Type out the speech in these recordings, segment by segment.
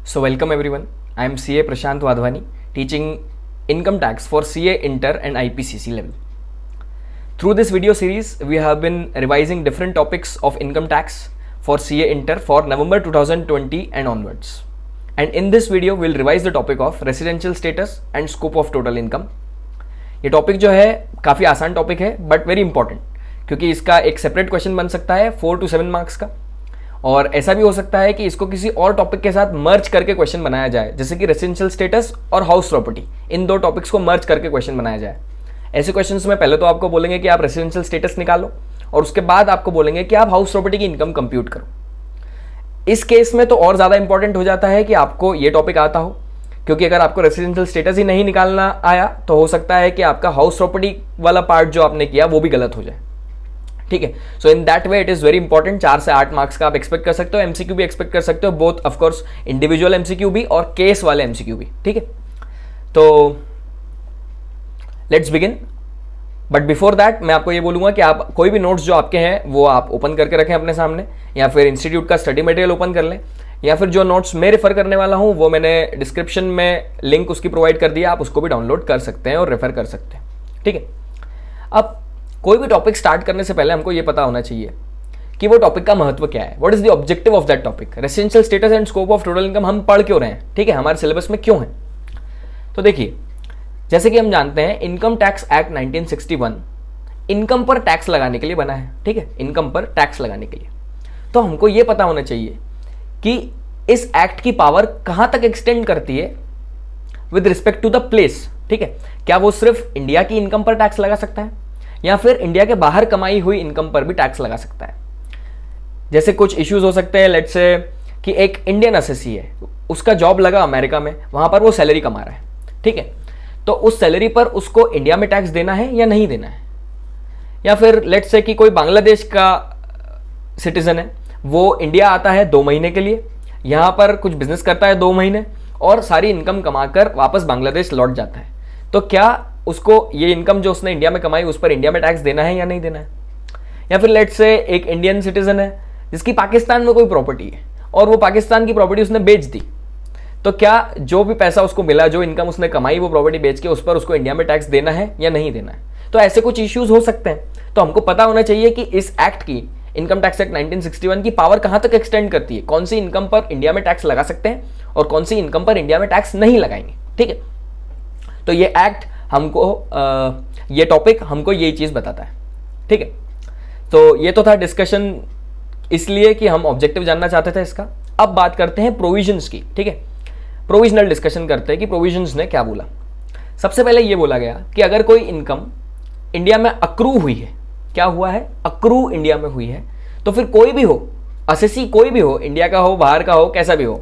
So welcome everyone. I am CA Prashant Wadhwani, teaching income tax for CA Inter and IPCC level. Through this video series, we have been revising different topics of income tax for CA Inter for November 2020 and onwards. And in this video, we'll revise the topic of residential status and scope of total income. ये topic जो है काफ़ी आसान topic है but very important, क्योंकि इसका एक separate question बन सकता है 4 to 7 मार्क्स का, और ऐसा भी हो सकता है कि इसको किसी और टॉपिक के साथ मर्ज करके क्वेश्चन बनाया जाए, जैसे कि रेसिडेंशियल स्टेटस और हाउस प्रॉपर्टी, इन दो टॉपिक्स को मर्ज करके क्वेश्चन बनाया जाए। ऐसे क्वेश्चंस में पहले तो आपको बोलेंगे कि आप रेसिडेंशियल स्टेटस निकालो, और उसके बाद आपको बोलेंगे कि आप हाउस प्रॉपर्टी की इनकम कंप्यूट करो। इस केस में तो और ज़्यादा इंपॉर्टेंट हो जाता है कि आपको ये टॉपिक आता हो, क्योंकि अगर आपको रेसिडेंशियल स्टेटस ही नहीं निकालना आया तो हो सकता है कि आपका हाउस प्रॉपर्टी वाला पार्ट जो आपने किया वो भी गलत हो जाए। ठीक है, so in that way it is very important. 4 से 8 मार्क्स का आप एक्सपेक्ट कर सकते हो, एमसीक्यू भी एक्सपेक्ट कर सकते हो, बोथ ऑफकोर्स इंडिविजुअल एमसीक्यू भी और केस वाले एमसीक्यू भी। ठीक है, तो let's begin. But before that मैं आपको ये बोलूँगा कि आप कोई भी नोट्स जो आपके हैं वो आप ओपन करके रखें अपने सामने, या फिर इंस्टीट्यूट का स्टडी मटेरियल ओपन कर लें, या फिर जो नोट्स मैं रेफर करने वाला हूँ वो मैंने डिस्क्रिप्शन में लिंक उसकी प्रोवाइड कर दिया, आप उसको भी डाउनलोड कर सकते हैं और रेफर कर सकते हैं। ठीक है, अब कोई भी टॉपिक स्टार्ट करने से पहले हमको ये पता होना चाहिए कि वो टॉपिक का महत्व क्या है, what is the objective of that topic. Residential status and scope of total income हम पढ़ क्यों रहे हैं, ठीक है, हमारे सिलेबस में क्यों है। तो देखिए, जैसे कि हम जानते हैं इनकम टैक्स एक्ट 1961 इनकम पर टैक्स लगाने के लिए बना है। ठीक है, इनकम पर टैक्स लगाने के लिए। तो हमको ये पता होना चाहिए कि इस एक्ट की पावर कहां तक एक्सटेंड करती है with respect to the place. ठीक है, क्या वो सिर्फ इंडिया की इनकम पर टैक्स लगा सकता है, या फिर इंडिया के बाहर कमाई हुई इनकम पर भी टैक्स लगा सकता है। जैसे कुछ इश्यूज हो सकते हैं, लेट्स से कि एक इंडियन एसएससी है, उसका जॉब लगा अमेरिका में, वहां पर वो सैलरी कमा रहा है। ठीक है, तो उस सैलरी पर उसको इंडिया में टैक्स देना है या नहीं देना है। या फिर लेट्स से कि कोई बांग्लादेश का सिटीजन है, वो इंडिया आता है 2 महीने के लिए, यहाँ पर कुछ बिजनेस करता है 2 महीने और सारी इनकम कमाकर वापस बांग्लादेश लौट जाता है, तो क्या उसको ये इनकम जो उसने इंडिया में कमाई उस पर इंडिया में टैक्स देना है या नहीं देना है। या फिर लेट्स से एक इंडियन सिटीजन है जिसकी पाकिस्तान में कोई प्रॉपर्टी है और वो पाकिस्तान की प्रॉपर्टी उसने बेच दी, तो क्या जो भी पैसा उसको मिला, जो इनकम उसने कमाई वो प्रॉपर्टी बेच के, उस पर उसको इंडिया में टैक्स देना है या नहीं देना है। तो ऐसे कुछ इश्यूज हो सकते हैं। तो हमको पता होना चाहिए कि इस एक्ट की, इनकम टैक्स एक्ट 1961 की पावर कहां तक एक्सटेंड करती है, कौन सी इनकम पर इंडिया में टैक्स लगा सकते हैं और कौन सी इनकम पर इंडिया में टैक्स नहीं लगाएंगे। ठीक है, तो ये एक्ट हमको ये टॉपिक हमको ये चीज बताता है। ठीक है, तो ये तो था डिस्कशन, इसलिए कि हम ऑब्जेक्टिव जानना चाहते थे इसका। अब बात करते हैं प्रोविजंस की। ठीक है, प्रोविजनल डिस्कशन करते हैं कि प्रोविजंस ने क्या बोला। सबसे पहले ये बोला गया कि अगर कोई इनकम इंडिया में अक्रू हुई है, क्या हुआ है, अक्रू इंडिया में हुई है, तो फिर कोई भी हो, एसएससी कोई भी हो, इंडिया का हो, बाहर का हो, कैसा भी हो,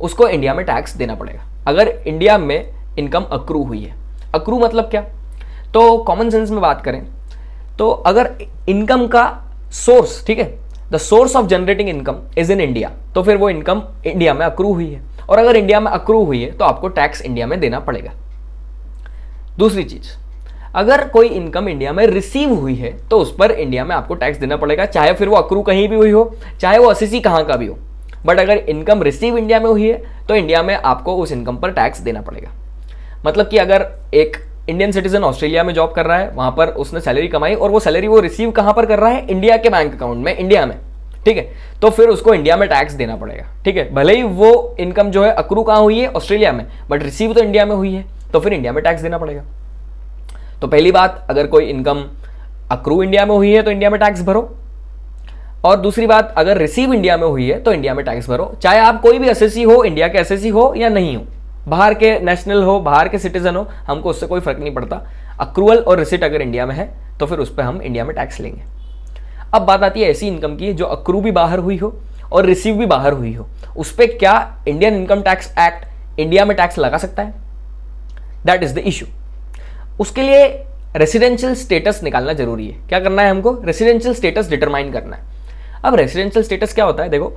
उसको इंडिया में टैक्स देना पड़ेगा अगर इंडिया में इनकम अक्रू हुई है। अक्रू मतलब क्या, तो कॉमन सेंस में बात करें तो अगर इनकम का सोर्स, ठीक है, the source of generating income is in India, तो फिर वो इनकम इंडिया में अक्रू हुई है, और अगर इंडिया में अक्रू हुई है तो आपको टैक्स इंडिया में देना पड़ेगा। दूसरी चीज, अगर कोई इनकम इंडिया में रिसीव हुई है तो उस पर इंडिया में आपको टैक्स देना पड़ेगा, चाहे फिर वो अक्रू कहीं भी हुई हो, चाहे वो एसएससी कहां का भी हो, बट अगर इनकम रिसीव इंडिया में हुई है तो इंडिया में आपको उस इनकम पर टैक्स देना पड़ेगा। मतलब कि अगर एक इंडियन सिटीजन ऑस्ट्रेलिया में जॉब कर रहा है, वहां पर उसने सैलरी कमाई और वो सैलरी वो रिसीव कहां पर कर रहा है, इंडिया के बैंक अकाउंट में, इंडिया में। ठीक है, तो फिर उसको इंडिया में टैक्स देना पड़ेगा। ठीक है, भले ही वो इनकम जो है अक्रू कहां हुई है, ऑस्ट्रेलिया में, बट रिसीव तो इंडिया में हुई है, तो फिर इंडिया में टैक्स देना पड़ेगा। तो पहली बात, अगर कोई इनकम अक्रू इंडिया में हुई है तो इंडिया में टैक्स भरो, और दूसरी बात, अगर रिसीव इंडिया में हुई है तो इंडिया में टैक्स भरो, चाहे आप कोई भी एसएससी हो, इंडिया के एसएससी हो या नहीं हो, बाहर के नेशनल हो, बाहर के सिटीजन हो, हमको उससे कोई फर्क नहीं पड़ता। अक्रूवल और रिसिट अगर इंडिया में है तो फिर उस पर हम इंडिया में टैक्स लेंगे। अब बात आती है ऐसी इनकम की जो अक्रू भी बाहर हुई हो और रिसीव भी बाहर हुई हो, उस पर क्या Indian income tax act India में टैक्स लगा सकता है, दैट इज द इश्यू। उसके लिए रेसिडेंशियल स्टेटस निकालना जरूरी है। क्या करना है हमको, रेसिडेंशियल स्टेटस डिटरमाइन करना है। अब रेसिडेंशियल स्टेटस क्या होता है, देखो,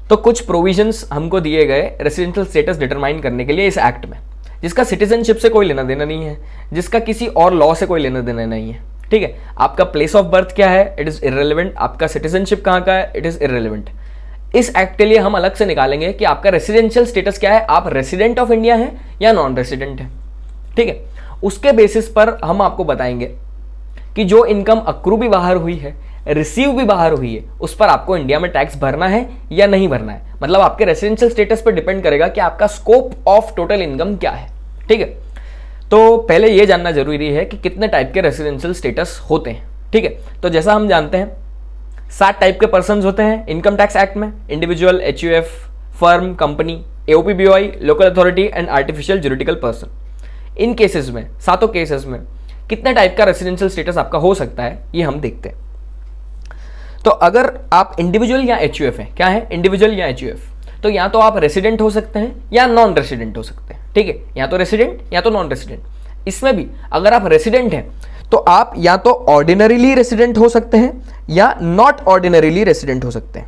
तो कुछ प्रोविजंस हमको दिए गए रेसिडेंशियल स्टेटस डिटरमाइन करने के लिए इस एक्ट में, जिसका सिटीजनशिप से कोई लेना देना नहीं है, जिसका किसी और लॉ से कोई लेना देना नहीं है। ठीक है, आपका प्लेस ऑफ बर्थ क्या है, इट इज इररिलेवेंट, आपका सिटीजनशिप कहाँ का है, इट इज इररिलेवेंट। इस एक्ट के लिए हम अलग से निकालेंगे कि आपका रेसिडेंशियल स्टेटस क्या है, आप रेसिडेंट ऑफ इंडिया हैं या नॉन रेसिडेंट हैं, ठीक है। उसके बेसिस पर हम आपको बताएंगे कि जो इनकम अक्रू भी बाहर हुई है, रिसीव भी बाहर हुई है, उस पर आपको इंडिया में टैक्स भरना है या नहीं भरना है। मतलब आपके रेसिडेंशियल स्टेटस पर डिपेंड करेगा कि आपका स्कोप ऑफ टोटल इनकम क्या है, ठीक है। तो पहले यह जानना जरूरी है कि कितने टाइप के रेसिडेंशियल स्टेटस होते हैं, ठीक है। तो जैसा हम जानते हैं 7 टाइप के पर्सन होते हैं इनकम टैक्स एक्ट में, individual, HUF, firm, company, AOP, BOI, local authority and artificial juridical person. In cases में, सातों केसेस में कितने टाइप का रेसिडेंशियल स्टेटस आपका हो सकता है ये हम देखते हैं। तो अगर आप इंडिविजुअल या HUF हैं, क्या है इंडिविजुअल या HUF, तो या तो आप रेसिडेंट हो सकते हैं या नॉन रेसिडेंट हो सकते हैं, ठीक है। या तो रेसिडेंट या तो नॉन रेसिडेंट। इसमें भी अगर आप रेसिडेंट हैं तो आप या तो ऑर्डिनरीली रेसिडेंट हो सकते हैं या नॉट ऑर्डिनरीली रेसिडेंट हो सकते हैं,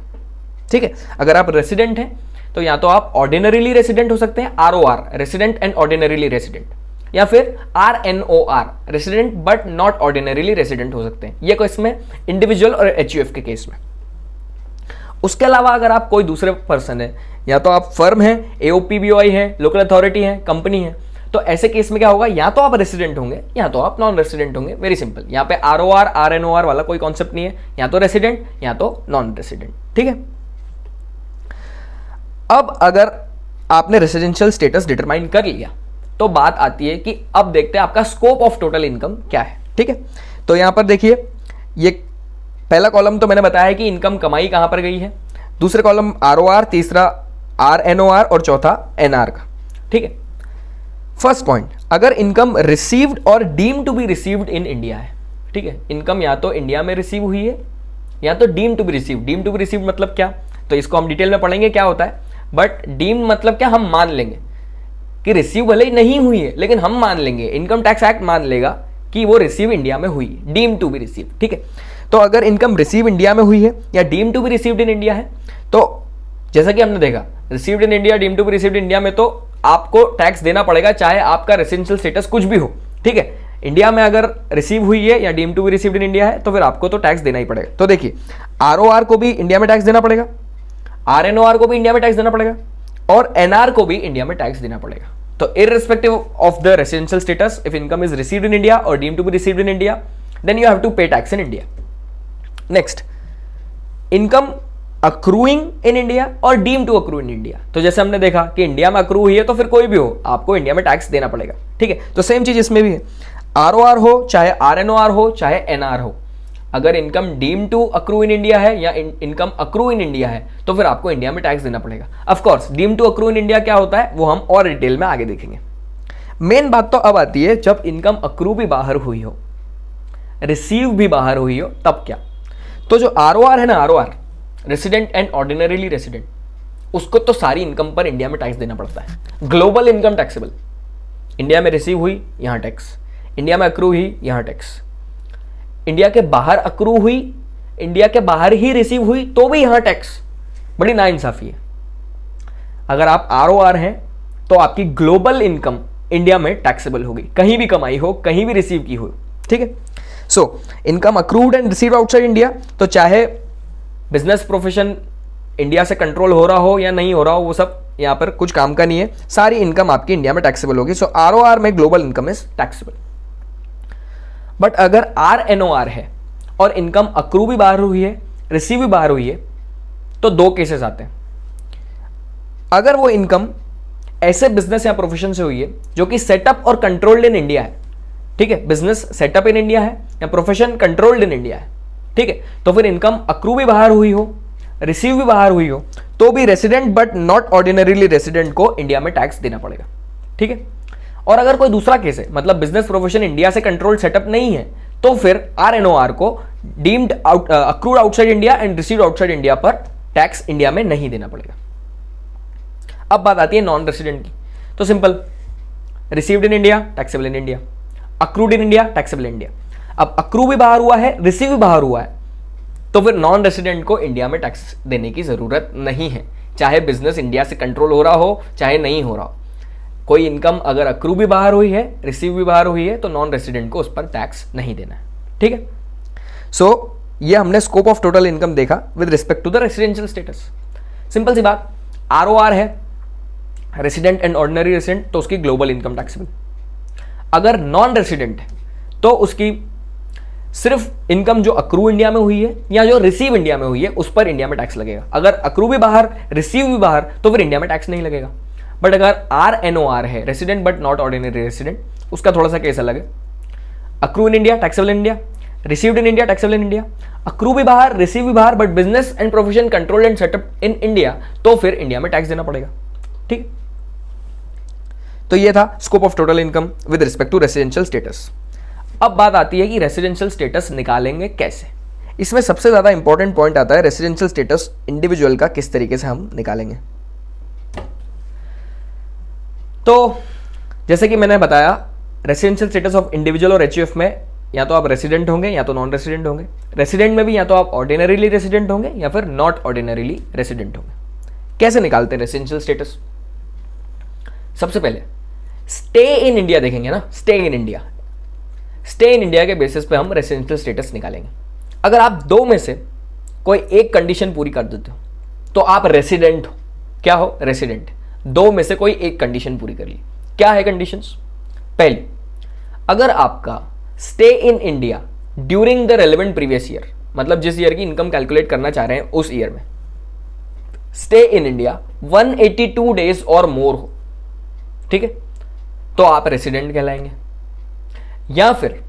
ठीक है। अगर आप रेसिडेंट हैं तो या तो आप ऑर्डिनरीली रेसिडेंट हो सकते हैं, ROR, resident and ordinarily resident, या फिर RNOR, resident but not ordinarily resident हो सकते हैं। ये केस में इंडिविजुअल और HUF के केस में। उसके अलावा अगर आप कोई दूसरे पर्सन है, या तो आप फर्म है, AOP, BOI है, लोकल अथॉरिटी है, कंपनी है, तो ऐसे केस में क्या होगा, या तो आप रेसिडेंट होंगे या तो आप नॉन रेसिडेंट होंगे। वेरी सिंपल, यहाँ पे ROR, RNOR वाला कोई कॉन्सेप्ट नहीं है, या तो रेसिडेंट या तो नॉन रेसिडेंट, ठीक है। अब अगर आपने रेसिडेंशियल स्टेटस डिटरमाइन कर लिया तो बात आती है कि अब देखते हैं आपका स्कोप ऑफ टोटल इनकम क्या है, ठीक है। तो यहां पर देखिए, ये पहला कॉलम तो मैंने बताया है कि इनकम कमाई कहां पर गई है, दूसरे कॉलम ROR, तीसरा RNOR और चौथा NR का, ठीक है। फर्स्ट पॉइंट, अगर इनकम रिसीव्ड और deem to be received in India है, ठीक है। इनकम या तो इंडिया में रिसीव हुई है या तो deem to be received. Deem to be received मतलब क्या, तो इसको हम डिटेल में पढ़ेंगे क्या होता है, बट डीम मतलब क्या, हम मान लेंगे कि रिसीव भले ही नहीं हुई है लेकिन हम मान लेंगे, इनकम टैक्स एक्ट मान लेगा कि वो रिसीव इंडिया में हुई है, डीम टू बी रिसीव, ठीक है। तो अगर इनकम रिसीव इंडिया में हुई है या deem to be received in India है, तो जैसा कि हमने देखा received in India, deem to be received India में तो आपको टैक्स देना पड़ेगा चाहे आपका रेसिडेंशियल स्टेटस कुछ भी हो, ठीक है। इंडिया में अगर रिसीव हुई है या deem to be received in India है तो फिर आपको तो टैक्स देना ही पड़ेगा। तो देखिए, ROR को भी इंडिया में टैक्स देना पड़ेगा, RNOR को भी इंडिया में टैक्स देना पड़ेगा और NR को भी इंडिया में टैक्स देना पड़ेगा। तो irrespective of the residential status, if income is received in India और deem to be received in India, then you have to pay tax in India. Next, income accruing in India और deem to accrue in India. तो जैसे हमने देखा कि India में accrue हुई है तो फिर कोई भी हो आपको इंडिया में टैक्स देना पड़ेगा, ठीक है। तो सेम चीज इसमें भी है, ROR हो चाहे RNOR हो चाहे NR हो, अगर income deem to accrue in India है या इनकम अक्रू इन इंडिया है तो फिर आपको इंडिया में टैक्स देना पड़ेगा। Of course deem to accrue in India क्या होता है वो हम और डिटेल में आगे देखेंगे। मेन बात तो अब आती है जब इनकम अक्रू भी बाहर हुई हो, रिसीव भी बाहर हुई हो, तब क्या। तो जो ROR है ना, ROR, resident and ordinarily resident, उसको तो सारी इनकम पर इंडिया में टैक्स देना पड़ता है। ग्लोबल इनकम टैक्सेबल, इंडिया में रिसीव हुई यहां टैक्स, इंडिया में अक्रू हुई यहां टैक्स, इंडिया के बाहर अक्रू हुई, इंडिया के बाहर ही रिसीव हुई तो भी यहां टैक्स। बड़ी नाइंसाफी है। अगर आप ROR हैं तो आपकी ग्लोबल इनकम इंडिया में टैक्सेबल होगी, कहीं भी कमाई हो, कहीं भी रिसीव की हो, ठीक है। So income accrued and received outside India, तो चाहे बिजनेस प्रोफेशन इंडिया से कंट्रोल हो रहा हो या नहीं हो रहा हो, वो सब यहां पर कुछ काम का नहीं है, सारी इनकम आपकी इंडिया में टैक्सेबल होगी। सो ROR में global income is taxable. But अगर RNOR है और इनकम अक्रू भी बाहर हुई है, रिसीव भी बाहर हुई है, तो दो केसेस आते हैं। अगर वो इनकम ऐसे बिजनेस या प्रोफेशन से हुई है जो कि सेटअप और कंट्रोल्ड इन इंडिया है, ठीक है, बिजनेस सेटअप इन इंडिया है या प्रोफेशन कंट्रोल्ड इन इंडिया है, ठीक है, तो फिर इनकम अक्रू भी बाहर हुई हो, रिसीव भी बाहर हुई हो, तो भी resident but not ordinarily resident को इंडिया में टैक्स देना पड़ेगा, ठीक है। और अगर कोई दूसरा केस है, मतलब बिजनेस प्रोफेशन इंडिया से कंट्रोल्ड सेटअप नहीं है, तो फिर RNOR को deemed accrued outside India and received outside India पर टैक्स इंडिया में नहीं देना पड़ेगा। अब बात आती है नॉन रेसिडेंट की। तो simple, received in India taxable in India, accrued in India taxable in India. अब अक्रू भी बाहर हुआ है, रिसीव भी बाहर हुआ है, तो फिर नॉन रेसिडेंट को इंडिया में टैक्स देने की जरूरत नहीं है, चाहे बिजनेस इंडिया से कंट्रोल हो रहा हो चाहे नहीं हो रहा हो। कोई इनकम अगर अक्रू भी बाहर हुई है, रिसीव भी बाहर हुई है, तो नॉन रेसिडेंट को उस पर टैक्स नहीं देना है, ठीक है। सो ये हमने स्कोप ऑफ टोटल इनकम देखा with respect to the residential status. Simple सी बात, ROR है रेसिडेंट एंड ऑर्डिनरी रेसिडेंट, तो उसकी ग्लोबल इनकम टैक्सेबल। अगर नॉन रेसिडेंट है तो उसकी सिर्फ इनकम जो अक्रू इंडिया में हुई है या जो रिसीव इंडिया में हुई है उस पर इंडिया में टैक्स लगेगा। अगर अक्रू भी बाहर, रिसीव भी बाहर, तो फिर इंडिया में टैक्स नहीं लगेगा। बट अगर RNOR है, resident but not ordinary resident, उसका थोड़ा सा केस अलग है। Accrue in India taxable in India, received in India taxable in India, accrue भी बाहर, रिसीव भी बाहर, but business and profession control and setup in India, तो फिर इंडिया में टैक्स देना पड़ेगा। ठीक, तो ये था scope of total income with respect to residential status. अब बात आती है कि रेसिडेंशियल स्टेटस निकालेंगे कैसे। इसमें सबसे ज्यादा इंपॉर्टेंट पॉइंट आता है रेसिडेंशियल स्टेटस इंडिविजुअल का किस तरीके से हम निकालेंगे। तो जैसे कि मैंने बताया, रेसिडेंशियल स्टेटस ऑफ इंडिविजुअल और HUF में या तो आप रेसिडेंट होंगे या तो नॉन रेसिडेंट होंगे। रेसिडेंट में भी या तो आप ऑर्डिनरीली रेसिडेंट होंगे या फिर नॉट ऑर्डिनरीली रेसिडेंट होंगे। कैसे निकालते हैं रेसिडेंशियल स्टेटस? सबसे पहले स्टे इन इंडिया देखेंगे ना, stay in India. Stay in India के बेसिस पे हम रेसिडेंशियल स्टेटस निकालेंगे। अगर आप दो में से कोई एक कंडीशन पूरी कर देते हो तो आप रेसिडेंट हो। क्या हो? रेसिडेंट। दो में से कोई एक कंडीशन पूरी कर ली। क्या है कंडीशंस? पहली, अगर आपका stay in India during the relevant previous year, मतलब जिस ईयर की इनकम कैलकुलेट करना चाह रहे हैं उस ईयर में स्टे इन इंडिया 182 डेज और मोर हो, ठीक है, तो आप रेसिडेंट कहलाएंगे। या फिर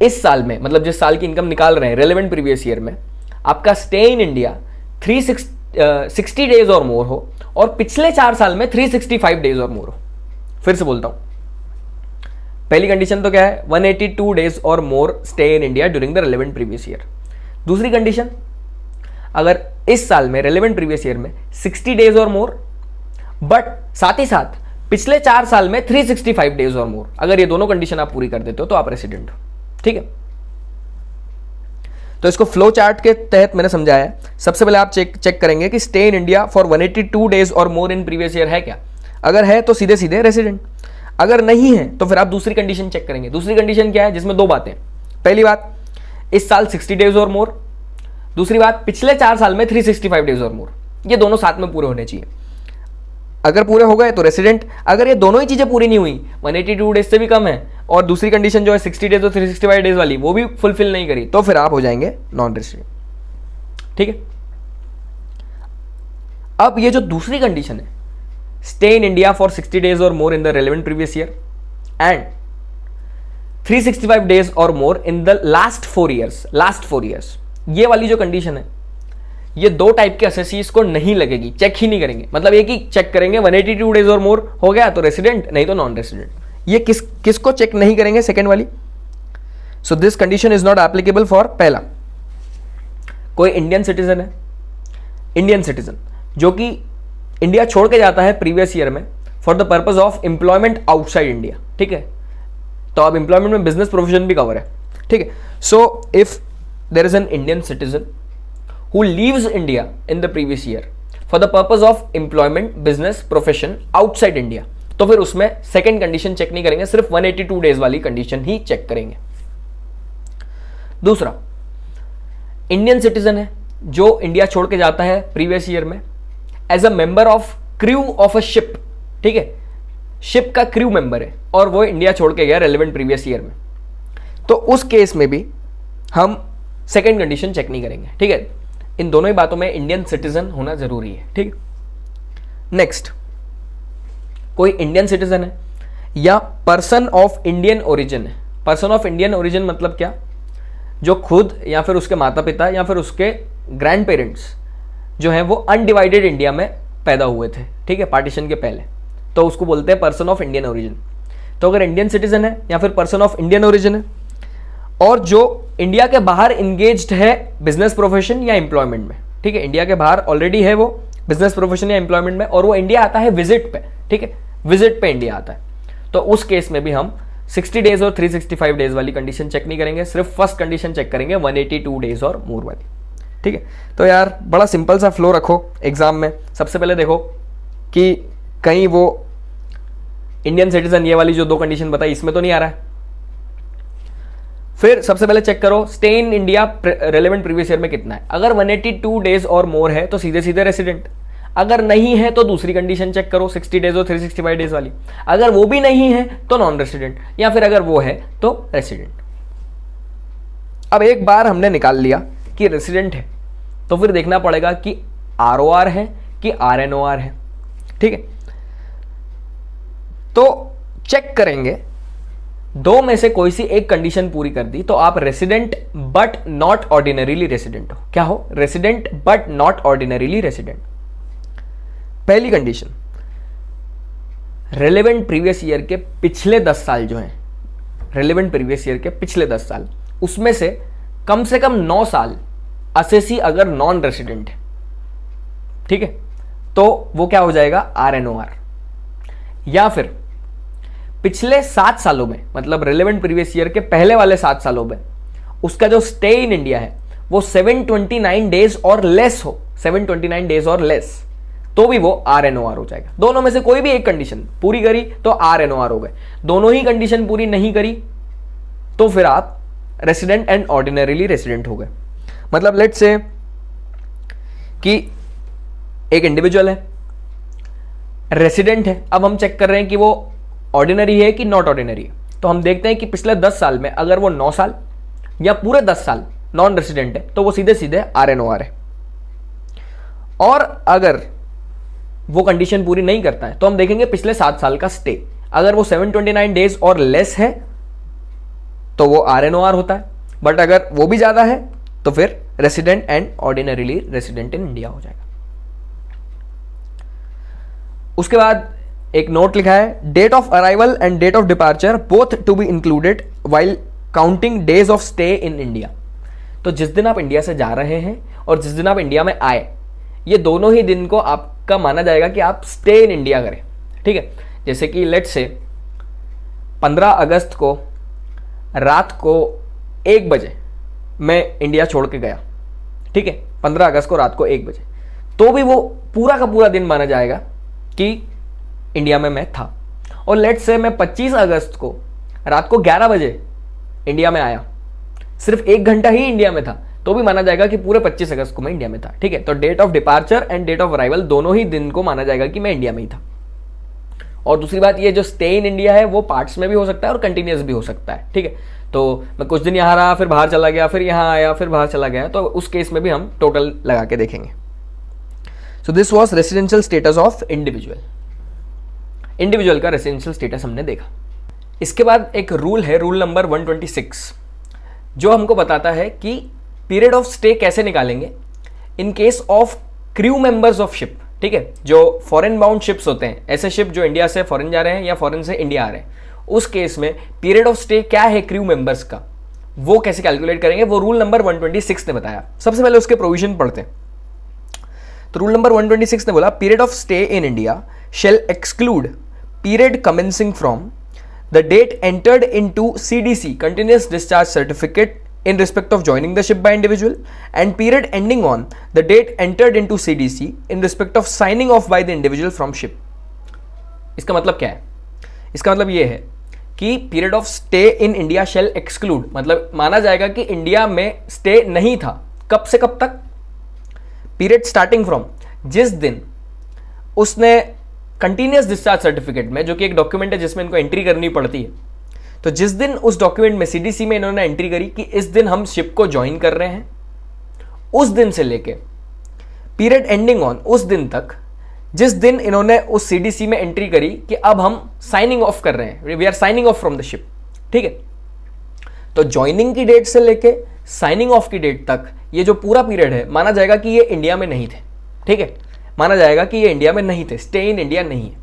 इस साल में, मतलब जिस साल की इनकम निकाल रहे हैं रेलेवेंट प्रीवियस ईयर में, आपका स्टे इन इंडिया 360 डेज और मोर हो और पिछले 4 साल में 365 डेज और मोर हो। फिर से बोलता हूं, पहली कंडीशन तो क्या है? 182 डेज और मोर stay in India during the relevant previous year. दूसरी कंडीशन, अगर इस साल में रेलेवेंट प्रीवियस ईयर में 60 डेज और मोर, बट साथ ही साथ पिछले 4 साल में 365 डेज और मोर, अगर ये दोनों कंडीशन आप पूरी कर देते हो तो आप रेसिडेंट हो। ठीक है, तो इसको फ्लो चार्ट के तहत मैंने समझाया है। सबसे पहले आप चेक करेंगे कि stay in India for 182 days और मोर इन प्रीवियस ईयर है क्या। अगर है तो सीधे सीधे रेसिडेंट, अगर नहीं है तो फिर आप दूसरी कंडीशन चेक करेंगे। दूसरी कंडीशन क्या है? जिसमें दो बातें। पहली बात, इस साल 60 डेज और मोर। दूसरी बात, पिछले 4 साल में 365 डेज और मोर। ये दोनों साथ में पूरे होने चाहिए। अगर पूरे हो गए तो रेसिडेंट। अगर ये दोनों ही चीजें पूरी नहीं हुई, 182 डेज से भी कम है और दूसरी कंडीशन जो है 60 डेज और 365 डेज वाली वो भी फुलफिल नहीं करी, तो फिर आप हो जाएंगे नॉन रेसिडेंट। ठीक है, अब ये जो दूसरी कंडीशन है, stay in India for 60 days और more in the relevant previous year and 365 days और more in the last 4 years, ये वाली जो कंडीशन है, ये दो टाइप के एसएससीज को नहीं लगेगी, चेक ही नहीं करेंगे। मतलब एक ही चेक करेंगे, 182 डेज और मोर हो गया तो रेसिडेंट, नहीं तो नॉन रेसिडेंट। ये किसको चेक नहीं करेंगे? सेकेंड वाली। So this condition is not applicable for, पहला, कोई इंडियन सिटीजन है, इंडियन सिटीजन जो कि इंडिया छोड़ के जाता है प्रीवियस ईयर में for the purpose of employment outside India. ठीक है, तो अब एम्प्लॉयमेंट में बिजनेस प्रोफेशन भी कवर है। ठीक है, so if there is an Indian citizen who leaves India in the previous year for the purpose of employment, business, profession outside India, तो फिर उसमें सेकेंड कंडीशन चेक नहीं करेंगे, सिर्फ 182 डेज वाली कंडीशन ही चेक करेंगे। दूसरा, इंडियन सिटीजन है जो इंडिया छोड़ के जाता है प्रीवियस ईयर में as a member of crew of a ship. ठीक है, शिप का क्रू मेंबर है और वो इंडिया छोड़ के गया रेलेवेंट प्रीवियस ईयर में, तो उस केस में भी हम सेकेंड कंडीशन चेक नहीं करेंगे। ठीक है, इन दोनों ही बातों में इंडियन सिटीजन होना जरूरी है। ठीक, नेक्स्ट, कोई इंडियन सिटीजन है या पर्सन ऑफ इंडियन ओरिजिन है। पर्सन ऑफ इंडियन ओरिजिन मतलब क्या? जो खुद या फिर उसके माता पिता या फिर उसके ग्रैंड पेरेंट्स जो हैं वो अनडिवाइडेड इंडिया में पैदा हुए थे, ठीक है, पार्टीशन के पहले, तो उसको बोलते हैं पर्सन ऑफ इंडियन ओरिजिन। तो अगर इंडियन सिटीजन है या फिर पर्सन ऑफ इंडियन ओरिजिन है और जो इंडिया के बाहर इंगेज्ड है बिजनेस प्रोफेशन या एम्प्लॉयमेंट में, ठीक है, इंडिया के बाहर ऑलरेडी है वो बिजनेस प्रोफेशन या एम्प्लॉयमेंट में और वो इंडिया आता है विजिट पे, ठीक है, विजिट पे इंडिया आता है, तो उस केस में भी हम 60 डेज और 365 डेज वाली कंडीशन चेक नहीं करेंगे, सिर्फ फर्स्ट कंडीशन चेक करेंगे 182 डेज और मोर वाली। ठीक है, तो यार बड़ा सिंपल सा फ्लो रखो एग्जाम में। सबसे पहले देखो कि कहीं वो इंडियन सिटीजन ये वाली जो दो कंडीशन बताई इसमें तो नहीं आ रहा है। फिर सबसे पहले चेक करो stay in India relevant previous year में कितना है। अगर 182 डेज और मोर है तो सीधे सीधे रेसिडेंट, अगर नहीं है तो दूसरी कंडीशन चेक करो 60 डेज और 365 डेज वाली, अगर वो भी नहीं है तो नॉन रेसिडेंट, या फिर अगर वो है तो रेसिडेंट। अब एक बार हमने निकाल लिया कि रेसिडेंट है तो फिर देखना पड़ेगा कि ROR है कि RNOR है। ठीक है, तो चेक करेंगे दो में से कोई सी एक कंडीशन पूरी कर दी तो आप resident but not ordinarily resident हो। क्या हो? Resident but not ordinarily resident. पहली कंडीशन, रेलेवेंट प्रीवियस ईयर के पिछले 10 साल जो हैं, रेलेवेंट प्रीवियस ईयर के पिछले 10 साल, उसमें से कम 9 साल असेसी अगर नॉन रेसिडेंट है, ठीक है, तो वो क्या हो जाएगा? RNOR। या फिर पिछले 7 सालों में, मतलब रेलेवेंट प्रीवियस ईयर के पहले वाले 7 सालों में उसका जो स्टे इन इंडिया है वो 729 डेज और लेस हो, 729 डेज और लेस, तो भी वो RNOR हो जाएगा। दोनों में से कोई भी एक कंडीशन पूरी करी तो RNOR हो गए, दोनों ही कंडीशन पूरी नहीं करी तो फिर आप रेसिडेंट एंड ऑर्डिनरीली रेसिडेंट हो गए। मतलब लेट्स से कि एक इंडिविजुअल है, रेसिडेंट है, अब हम चेक कर रहे हैं कि वो ऑर्डिनरी है कि नॉट ऑर्डिनरी है। तो हम देखते हैं कि पिछले 10 साल में अगर वो 9 साल या पूरे 10 साल नॉन रेसिडेंट है तो वो सीधे सीधे RNOR है। और अगर वो कंडीशन पूरी नहीं करता है तो हम देखेंगे पिछले 7 साल का स्टे, अगर वो 729 डेज और लेस है तो वो RNOR होता है, बट अगर वो भी ज्यादा है तो फिर resident and ordinarily resident in India हो जाएगा। उसके बाद एक नोट लिखा है, date of arrival and date of departure both to be included while counting days of stay in India. तो जिस दिन आप इंडिया से जा रहे हैं और जिस दिन आप इंडिया में आए, ये दोनों ही दिन को आपका माना जाएगा कि आप स्टे इन इंडिया करें। ठीक है, जैसे कि लेट्स से 15 अगस्त को रात को 1 बजे मैं इंडिया छोड़ के गया, ठीक है, 15 अगस्त को रात को 1 बजे, तो भी वो पूरा का पूरा दिन माना जाएगा कि इंडिया में मैं था। और लेट्स से मैं 25 अगस्त को रात को 11 बजे इंडिया में आया, सिर्फ 1 घंटा ही इंडिया में था, तो भी माना जाएगा कि पूरे 25 अगस्त को मैं इंडिया में था। ठीक है, तो date of departure and date of arrival दोनों ही दिन को माना जाएगा कि मैं इंडिया में ही था। और दूसरी बात, ये जो स्टे इन इंडिया है वो पार्ट्स में भी हो सकता है और कंटिन्यूस भी हो सकता है। ठीक है, तो मैं कुछ दिन यहाँ रहा, फिर बाहर चला गया, फिर यहाँ आया, फिर बाहर चला गया, तो उस केस में भी हम टोटल लगा के देखेंगे। So this was residential status of individual. Individual का रेसिडेंशियल स्टेटस हमने देखा। इसके बाद एक रूल है, रूल नंबर 126, जो हमको बताता है कि पीरियड ऑफ स्टे कैसे निकालेंगे in case of crew members of ship. ठीक है, जो फॉरेन बाउंड शिप्स होते हैं, ऐसे शिप जो इंडिया से फॉरेन जा रहे हैं या फॉरेन से इंडिया आ रहे हैं, उस केस में पीरियड ऑफ स्टे क्या है क्रू मेंबर्स का, वो कैसे कैलकुलेट करेंगे, वो रूल नंबर 126 ने बताया। सबसे पहले उसके प्रोविजन पढ़ते हैं। तो रूल नंबर 126 ने बोला, period of stay in India shall exclude period commencing from the date entered into CDC continuous discharge certificate in respect of joining the ship by individual and period ending on the date entered into CDC in respect of signing off by the individual from ship। इसका मतलब क्या है? इसका मतलब ये है कि period of stay in India shall exclude, मतलब माना जाएगा कि इंडिया में स्टे नहीं था। कब से कब तक? पीरियड स्टार्टिंग फ्रॉम जिस दिन उसने कंटिन्यूस डिस्चार्ज सर्टिफिकेट में, जो कि एक डॉक्यूमेंट है जिसमें इनको एंट्री करनी पड़ती है, तो जिस दिन उस डॉक्यूमेंट में सीडीसी में इन्होंने एंट्री करी कि इस दिन हम शिप को ज्वाइन कर रहे हैं, उस दिन से लेके पीरियड एंडिंग ऑन उस दिन तक जिस दिन इन्होंने उस सीडीसी में एंट्री करी कि अब हम साइनिंग ऑफ कर रहे हैं, we are signing off from the ship. ठीक है, तो ज्वाइनिंग की डेट से लेके साइनिंग ऑफ की डेट तक ये जो पूरा पीरियड है माना जाएगा कि ये इंडिया में नहीं थे। ठीक है, माना जाएगा कि ये इंडिया में नहीं थे, स्टे इन इंडिया नहीं है।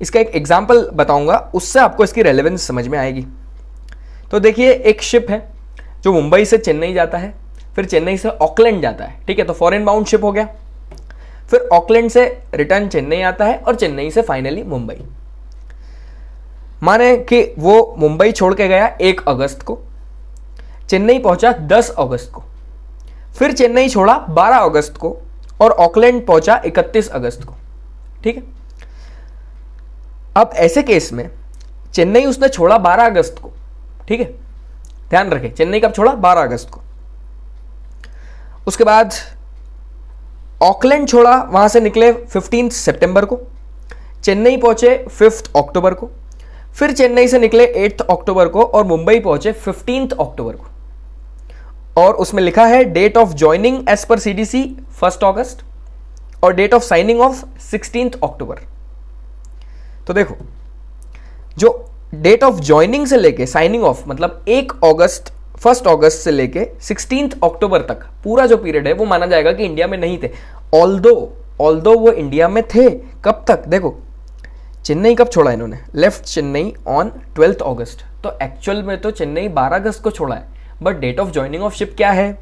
इसका एक एग्जांपल बताऊंगा, उससे आपको इसकी रेलेवेंस समझ में आएगी। तो देखिए, एक शिप है जो मुंबई से चेन्नई जाता है, फिर चेन्नई से ऑकलैंड जाता है। ठीक है, तो फॉरेन बाउंड शिप हो गया। फिर ऑकलैंड से रिटर्न चेन्नई आता है और चेन्नई से फाइनली मुंबई। माने कि वो मुंबई छोड़ के गया 1 अगस्त को, चेन्नई पहुंचा 10 अगस्त को, फिर चेन्नई छोड़ा 12 अगस्त को और ऑकलैंड पहुंचा 31 अगस्त को। ठीक है, अब ऐसे केस में चेन्नई उसने छोड़ा 12 अगस्त को, ठीक है, ध्यान रखें, चेन्नई कब छोड़ा? 12 अगस्त को। उसके बाद ऑकलैंड छोड़ा, वहां से निकले 15 सितंबर को, चेन्नई पहुंचे 5 अक्टूबर को, फिर चेन्नई से निकले 8 अक्टूबर को और मुंबई पहुंचे 15 अक्टूबर को। और उसमें लिखा है date of joining as per CDC 1 अगस्त और डेट ऑफ साइनिंग ऑफ 16 अक्टूबर। तो देखो, जो डेट ऑफ ज्वाइनिंग से लेके साइनिंग ऑफ मतलब 1 अगस्त से लेके 16 अक्टूबर तक पूरा जो पीरियड है वो माना जाएगा कि इंडिया में नहीं थे। ऑल्दो वो इंडिया में थे। कब तक? देखो, चेन्नई कब छोड़ा इन्होंने? लेफ्ट चेन्नई ऑन 12 अगस्त। तो एक्चुअल में तो चेन्नई 12 अगस्त को छोड़ा है, but date of joining of ship क्या है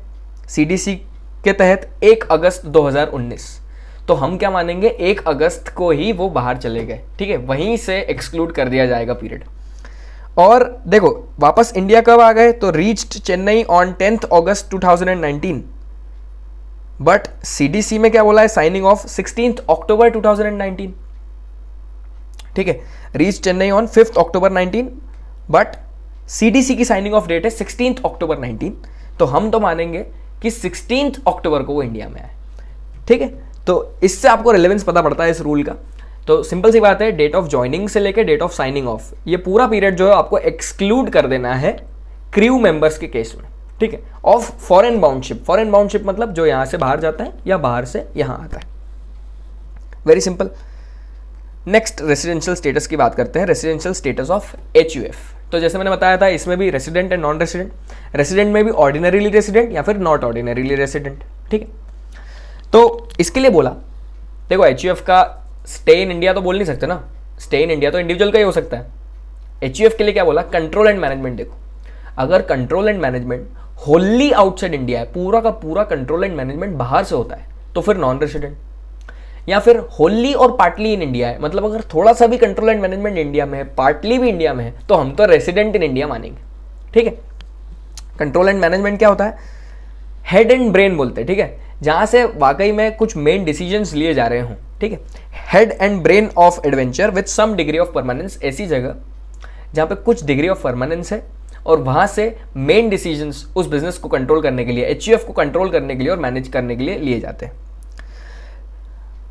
सीडीसी के तहत? 1 अगस्त 2019। तो हम क्या मानेंगे? 1 अगस्त को ही वो बाहर चले गए, ठीक है, वहीं से एक्सक्लूड कर दिया जाएगा पीरियड। और देखो वापस इंडिया कब आ गए? तो reached Chennai on 10 August 2019, but CDC में क्या बोला है? साइनिंग ऑफ 16 अक्टूबर 2019, ठीक है। Reach Chennai on 5 October 19, but CDC की साइनिंग ऑफ डेट है 16 अक्टूबर 19। तो हम तो मानेंगे कि 16 अक्टूबर को वो इंडिया में आए, ठीक है। तो इससे आपको रिलेवेंस पता पड़ता है इस रूल का। तो सिंपल सी बात है, डेट ऑफ ज्वाइनिंग से लेकर डेट ऑफ साइनिंग ऑफ, ये पूरा पीरियड जो है आपको एक्सक्लूड कर देना है क्रू मेंबर्स के केस में, ठीक है। Of foreign bound ship, foreign bound ship मतलब जो यहां से बाहर जाता है या बाहर से यहां आता है। Very simple. Next residential status की बात करते हैं, रेसिडेंशियल स्टेटस ऑफ HUF। तो जैसे मैंने बताया था, इसमें भी resident and non resident, resident में भी ऑर्डिनरीली रेसिडेंट या फिर नॉट ऑर्डिनरीली रेसिडेंट, ठीक है। तो इसके लिए बोला, देखो HUF का स्टे इन इंडिया तो बोल नहीं सकते ना, स्टे इन इंडिया तो इंडिविजुअल का ही हो सकता है। HUF के लिए क्या बोला? Control and management. देखो, अगर control and management Holi outside India है, पूरा का पूरा कंट्रोल एंड मैनेजमेंट बाहर से होता है, तो फिर नॉन रेसिडेंट। या फिर होली और पार्टली इन इंडिया है, मतलब अगर थोड़ा सा भी कंट्रोल एंड मैनेजमेंट इंडिया में है, पार्टली भी इंडिया में है, तो हम तो रेसिडेंट इन इंडिया मानेंगे, ठीक है। कंट्रोल एंड मैनेजमेंट क्या होता है? हेड एंड ब्रेन बोलते हैं, ठीक है, जहां से वाकई में कुछ मेन डिसीजंस लिए जा रहे हों, ठीक है। Head and brain of adventure with some degree of permanence, ऐसी जगह जहां पे कुछ डिग्री ऑफ परमानेंस है और वहां से मेन डिसीजंस उस बिजनेस को कंट्रोल करने के लिए, HUF को कंट्रोल करने के लिए और मैनेज करने के लिए लिए जाते हैं।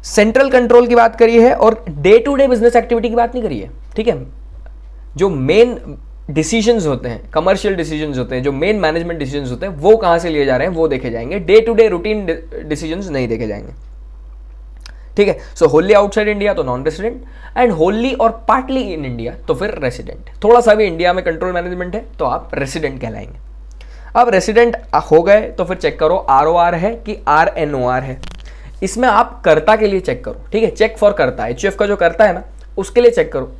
सेंट्रल कंट्रोल की बात करी है और day to day business activity की बात नहीं करी है, ठीक है। जो मेन डिसीजंस होते हैं, कमर्शियल डिसीजंस होते हैं, जो मेन मैनेजमेंट डिसीजंस होते हैं, वो कहां से लिए जा रहे हैं वो देखे जाएंगे। Day to day routine decisions नहीं देखे जाएंगे, ठीक है। सो होली आउटसाइड इंडिया तो नॉन रेसिडेंट, एंड होली और पार्टली इन इंडिया तो फिर रेसिडेंट। थोड़ा सा भी इंडिया में कंट्रोल मैनेजमेंट है तो आप रेसिडेंट कहलाएंगे। अब रेसिडेंट हो गए तो फिर चेक करो ROR है कि RNOR है। इसमें आप कर्ता के लिए चेक करो, ठीक है, चेक फॉर कर्ता। HUF का जो कर्ता है ना, उसके लिए चेक करो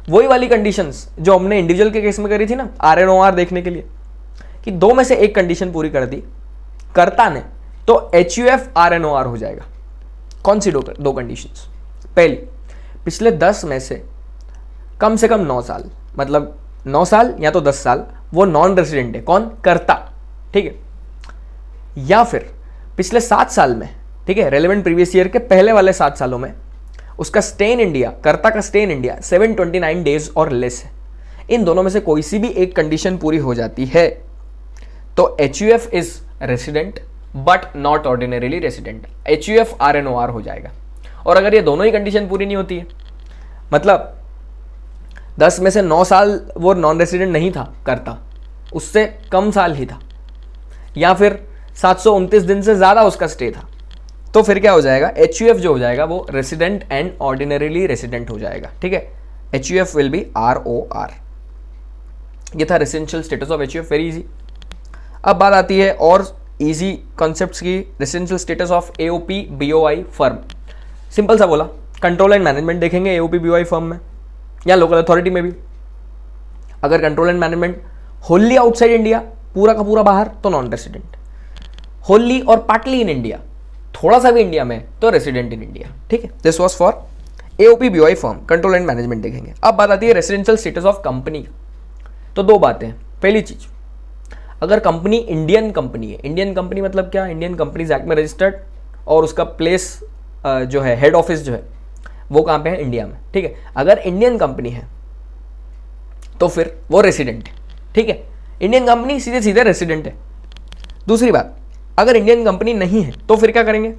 वही वाली कंडीशंस जो हमने इंडिविजुअल के केस में करी थी ना, RNOR देखने के लिए, कि दो में से एक कंडीशन पूरी कर दी कर्ता ने, तो HUF RNOR हो जाएगा। कौन सी दो कंडीशंस? पहली, पिछले 10 में से कम 9 साल, मतलब 9 साल या तो 10 साल वो नॉन रेसिडेंट है, कौन? कर्ता, ठीक है। या फिर पिछले 7 साल में, ठीक है, रेलेवेंट प्रीवियस ईयर के पहले वाले 7 सालों में उसका स्टे इन इंडिया, कर्ता का स्टे इन इंडिया 729 डेज और लेस है। इन दोनों में से कोई सी भी एक कंडीशन पूरी हो जाती है तो HUF is resident but not ordinarily resident, HUF RNOR हो जाएगा। और अगर ये दोनों ही कंडीशन पूरी नहीं होती है, मतलब 10 में से 9 साल वो नॉन रेसिडेंट नहीं था कर्ता, उससे कम साल ही था, या फिर 729 दिन से ज्यादा उसका स्टे था, तो फिर क्या हो जाएगा? HUF जो हो जाएगा वो रेसिडेंट एंड ऑर्डिनरीली रेसिडेंट हो जाएगा, ठीक है। HUF will be ROR। ये था residential status of HUF, very easy. अब बात आती है और इजी कॉन्सेप्ट्स की, residential status of AOP BOI firm. Simple सा बोला, कंट्रोल एंड मैनेजमेंट देखेंगे AOP BOI फर्म में या लोकल अथॉरिटी में भी। अगर control and management Holi outside India, पूरा का पूरा बाहर, तो नॉन रेसिडेंट। होली और पार्टली इन इंडिया, थोड़ा सा भी इंडिया में, तो रेसिडेंट इन इंडिया, ठीक है। This was for AOP BOI firm, control and management देखेंगे। अब बात आती है रेसिडेंशियल स्टेटस ऑफ कंपनी। तो दो बातें, पहली चीज, अगर कंपनी इंडियन कंपनी है, इंडियन कंपनी मतलब क्या? इंडियन कंपनीज एक्ट में रजिस्टर्ड और उसका प्लेस जो है, हेड ऑफिस जो है वो कहां पे है? इंडिया में, ठीक है। अगर इंडियन कंपनी है तो फिर वो रेसिडेंट है, ठीक है। इंडियन कंपनी सीधे सीधे रेसिडेंट है। दूसरी बात, अगर इंडियन कंपनी नहीं है तो फिर क्या करेंगे,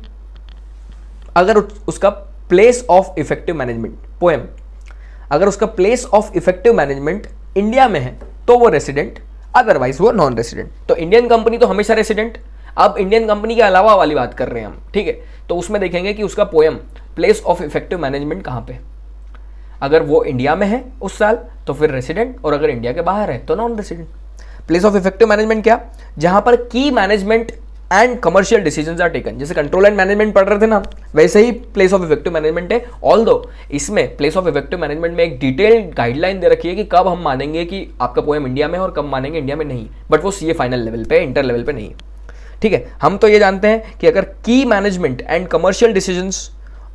अगर उसका place of effective management poem, अगर उसका place of effective management India में है तो वो रेसिडेंट, अदरवाइज वो नॉन रेसिडेंट। तो इंडियन कंपनी तो हमेशा रेसिडेंट। अब इंडियन कंपनी के अलावा वाली बात कर रहे हैं हम, ठीक है, तो उसमें देखेंगे कि उसका poem place of effective management कहां पे। अगर वो इंडिया में है उस साल तो फिर रेसिडेंट, और अगर इंडिया के बाहर है तो non resident. Place of effective management क्या, जहां पर key management and commercial decisions are taken. जैसे कंट्रोल एंड मैनेजमेंट पढ़ रहे थे ना, वैसे ही प्लेस ऑफ इफेक्टिव मैनेजमेंट है। ऑल्दो इसमें प्लेस ऑफ इफेक्टिव मैनेजमेंट में एक डिटेल्ड गाइडलाइन दे रखी है कि कब हम मानेंगे कि आपका पोएम इंडिया में है और कब मानेंगे इंडिया में नहीं, बट वो सीए फाइनल लेवल पे, इंटर लेवल पे नहीं। ठीक है, हम तो ये जानते हैं कि अगर key management and commercial decisions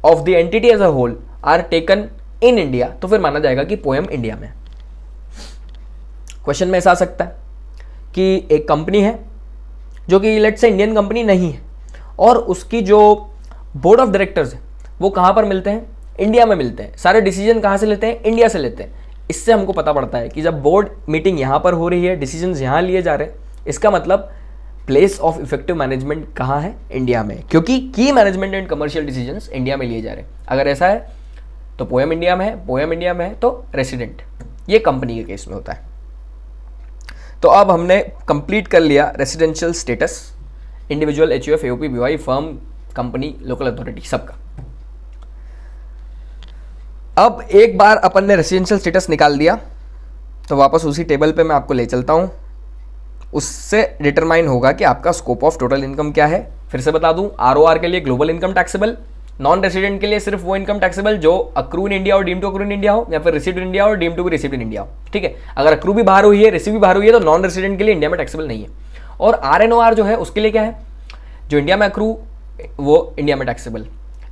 of the entity as a whole are taken in India तो फिर माना जाएगा कि पोएम इंडिया में। क्वेश्चन में ऐसा आ सकता है कि एक कंपनी है जो कि लेट्स से इंडियन कंपनी नहीं है, और उसकी जो बोर्ड ऑफ डायरेक्टर्स है वो कहाँ पर मिलते हैं, इंडिया में मिलते हैं। सारे डिसीजन कहाँ से लेते हैं, इंडिया से लेते हैं। इससे हमको पता पड़ता है कि जब बोर्ड मीटिंग यहाँ पर हो रही है, डिसीजंस यहाँ लिए जा रहे हैं, इसका मतलब प्लेस ऑफ इफेक्टिव मैनेजमेंट कहाँ है, इंडिया में, क्योंकि की management and commercial decisions India में लिए जा रहे हैं। अगर ऐसा है तो पोएम इंडिया में है, पोएम इंडिया में है तो रेसिडेंट। ये कंपनी के केस में होता है। तो अब हमने कंप्लीट कर लिया residential status, individual, HUF, AOP, BY, firm, company, local authority, सबका। अब एक बार अपन ने रेसिडेंशियल स्टेटस निकाल दिया तो वापस उसी टेबल पे मैं आपको ले चलता हूं। उससे डिटरमाइन होगा कि आपका स्कोप ऑफ टोटल इनकम क्या है। फिर से बता दूं, आरओआर के लिए global income taxable, non resident के लिए सिर्फ वो इनकम टैक्सेबल जो अक्रू इन इंडिया और deem to accrue in India हो, या फिर रिसीव्ड इन इंडिया और deem to be received in India हो। ठीक है, अगर अक्रू भी बाहर हुई है, रिसीव भी बाहर हुई है, तो नॉन रेसिडेंट के लिए इंडिया में टैक्सेबल नहीं है। और आरएनओआर जो है उसके लिए क्या है, जो इंडिया में अक्रू वो इंडिया में टैक्सेबल,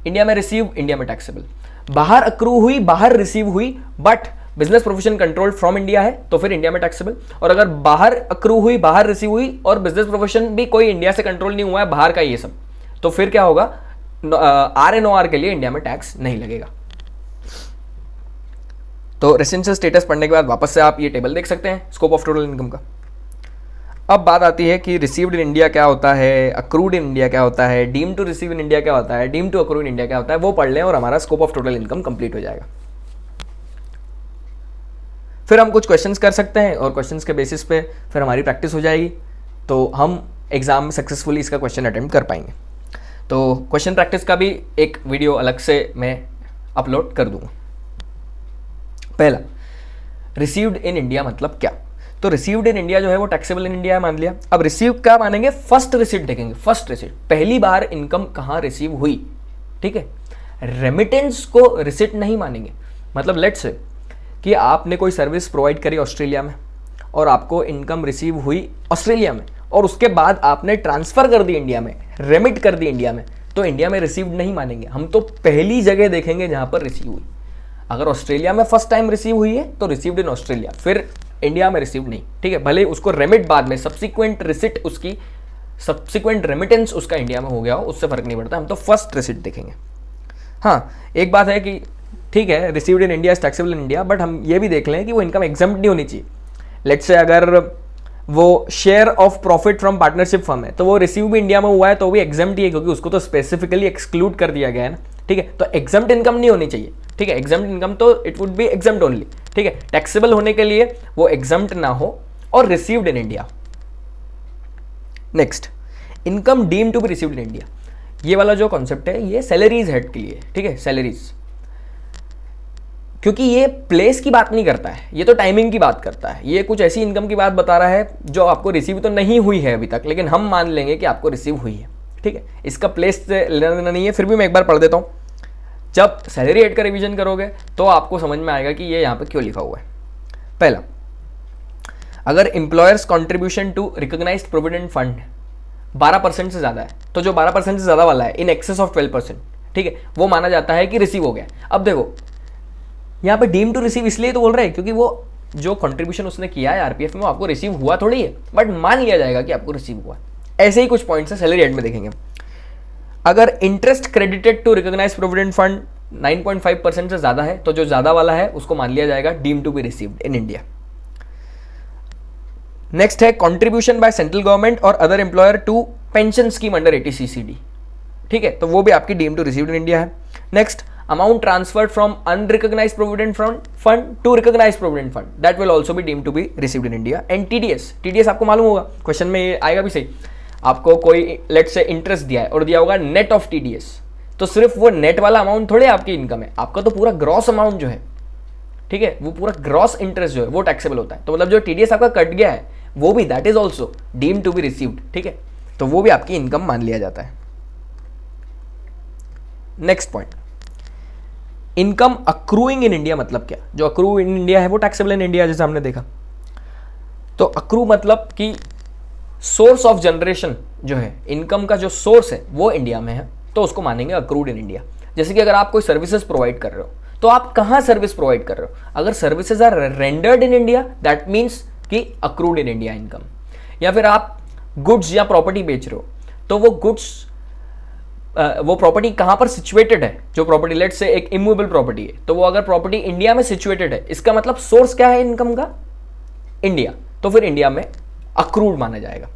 इंडिया में रिसीव इंडिया में टैक्सेबल, बाहर अक्रू हुई बाहर रिसीव हुई but business profession controlled from India है तो फिर इंडिया में टैक्सेबल। और अगर बाहर अक्रू हुई बाहर रिसीव हुई और बिजनेस प्रोफेशन भी कोई इंडिया से कंट्रोल नहीं हुआ है, बाहर का ये सब, तो फिर क्या होगा, आरएनओआर के लिए इंडिया में टैक्स नहीं लगेगा। तो रेसिडेंशियल स्टेटस पढ़ने के बाद वापस से आप ये टेबल देख सकते हैं स्कोप ऑफ टोटल इनकम का। अब बात आती है कि रिसीव्ड इन इंडिया क्या होता है, अक्रूड इन इंडिया क्या होता है, deem to receive in India क्या होता है, deem to accrue in India क्या होता है, वो पढ़ लें और हमारा scope of total income complete हो जाएगा। फिर हम कुछ क्वेश्चंस कर सकते हैं और क्वेश्चंस के बेसिस पे फिर हमारी प्रैक्टिस हो जाएगी, तो हम एग्जाम में सक्सेसफुली इसका क्वेश्चन अटेम्प्ट कर पाएंगे। तो क्वेश्चन प्रैक्टिस का भी एक वीडियो अलग से मैं अपलोड कर दूंगा। पहला, रिसीव्ड इन इंडिया मतलब क्या। तो रिसीव्ड इन इंडिया जो है वो टैक्सेबल इन इंडिया मान लिया। अब रिसीव क्या मानेंगे, फर्स्ट रिसीट देखेंगे, फर्स्ट रिसीट, पहली बार इनकम कहाँ रिसीव हुई। ठीक है, रेमिटेंस को रिसीट नहीं मानेंगे। मतलब लेट्स से कि आपने कोई सर्विस प्रोवाइड करी ऑस्ट्रेलिया में और आपको इनकम रिसीव हुई ऑस्ट्रेलिया में, और उसके बाद आपने ट्रांसफर कर दी इंडिया में, रेमिट कर दी इंडिया में, तो इंडिया में रिसीव्ड नहीं मानेंगे। हम तो पहली जगह देखेंगे जहां पर रिसीव हुई। अगर ऑस्ट्रेलिया में फर्स्ट टाइम रिसीव हुई है तो रिसीव्ड इन ऑस्ट्रेलिया, फिर इंडिया में रिसीव्ड नहीं। ठीक है, भले उसको रेमिट बाद में, सब्सिक्वेंट रिसिट उसकी, सब्सिक्वेंट रेमिटेंस उसका इंडिया में हो गया हो, उससे फर्क नहीं पड़ता, हम तो फर्स्ट रिसिट देखेंगे। हाँ, एक बात है कि ठीक है received in India is taxable in India, but हम ये भी देख लें कि वो इनकम एग्जम्प्ट नहीं होनी चाहिए। लेट्स से अगर वो share of profit from partnership firm है तो वो रिसीव भी इंडिया में हुआ है तो भी एग्जम्प्ट ही है, क्योंकि उसको तो स्पेसिफिकली एक्सक्लूड कर दिया गया है ना। ठीक है, तो एग्जम्प्ट इनकम नहीं होनी चाहिए। ठीक है, एग्जम्प्ट इनकम तो it would be exempt only. ठीक है, टैक्सेबल होने के लिए वो एग्जम्प्ट ना हो और received in India. Next, income deem to be received in India. ये वाला जो कॉन्सेप्ट है ये सैलरीज हेड के लिए। ठीक है, सैलरीज, क्योंकि ये प्लेस की बात नहीं करता है, ये तो टाइमिंग की बात करता है। ये कुछ ऐसी इनकम की बात बता रहा है जो आपको रिसीव तो नहीं हुई है अभी तक, लेकिन हम मान लेंगे कि आपको रिसीव हुई है। ठीक है, इसका प्लेस से लेना देना नहीं है, फिर भी मैं एक बार पढ़ देता हूँ। जब सैलरी हेड का रिवीजन करोगे तो आपको समझ में आएगा कि ये यहाँ पे क्यों लिखा हुआ है। पहला, अगर employer's contribution to recognised provident fund 12% से ज़्यादा है, तो जो 12% से ज़्यादा वाला है इन एक्सेस ऑफ 12%, ठीक है, वो माना जाता है कि रिसीव हो गया। अब देखो यहाँ पे डीम टू रिसीव इसलिए तो बोल रहे हैं क्योंकि वो जो कंट्रीब्यूशन उसने किया है आरपीएफ में वो आपको रिसीव हुआ थोड़ी है, बट मान लिया जाएगा कि आपको रिसीव हुआ। ऐसे ही कुछ पॉइंट्स है सैलरी हेड में देखेंगे। अगर interest credited to recognise provident fund 9.5% से ज़्यादा है तो जो ज़्यादा वाला है उसको मान लिया जाएगा deem to be received in India. Next है कंट्रीब्यूशन बाय सेंट्रल गवर्नमेंट और other employer to pension scheme under 80CCD, ठीक है, तो वो भी आपकी deem to received in India है। Next, amount transferred from unrecognised provident fund to recognised provident fund, that will also be deem to be received in India. And TDS आपको मालूम होगा, क्वेश्चन में ये आएगा भी सही, आपको कोई लेट से इंटरेस्ट दिया है और दिया होगा नेट ऑफ टीडीएस, तो सिर्फ वो नेट वाला अमाउंट थोड़े आपकी इनकम है, आपका तो पूरा ग्रॉस अमाउंट जो है, ठीक है, वो पूरा ग्रॉस इंटरेस्ट जो है वो टैक्सेबल होता है। तो मतलब जो टीडीएस आपका कट गया है वो भी that is also deem to be received, ठीक है, तो वो भी आपकी इनकम मान लिया जाता है। Next point, income accruing in India मतलब क्या? जो अक्रू इन इंडिया है वो टैक्सेबल इन इंडिया, जैसे हमने देखा। तो अक्रू मतलब कि सोर्स ऑफ जनरेशन जो है, इनकम का जो सोर्स है वो इंडिया में है, तो उसको मानेंगे अक्रूड इन इंडिया। जैसे कि अगर आप कोई सर्विसेज प्रोवाइड कर रहे हो तो आप कहां सर्विस प्रोवाइड कर रहे हो, अगर services are rendered in India that means कि अक्रूड इन इंडिया इनकम। या फिर आप गुड्स या प्रॉपर्टी बेच रहे हो तो वो गुड्स वो प्रॉपर्टी कहां पर सिचुएटेड है, जो प्रॉपर्टी लेट से एक इमूवेबल प्रॉपर्टी है, तो वो अगर प्रॉपर्टी इंडिया में सिचुएटेड है, इसका मतलब सोर्स क्या है इनकम का, इंडिया, तो फिर इंडिया में अक्रूड माना जाएगा।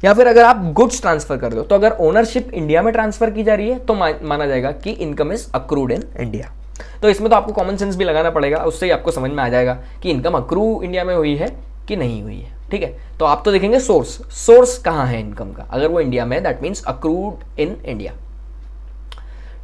या फिर अगर आप गुड्स ट्रांसफर कर दो तो अगर ओनरशिप इंडिया में ट्रांसफर की जा रही है तो माना जाएगा कि income is accrued in India. तो इसमें तो आपको कॉमन सेंस भी लगाना पड़ेगा, उससे ही आपको समझ में आ जाएगा कि इनकम अक्रू इंडिया में हुई है कि नहीं हुई है, ठीक है। तो आप तो देखेंगे सोर्स कहां है इनकम का, अगर वो इंडिया में that means accrued in India,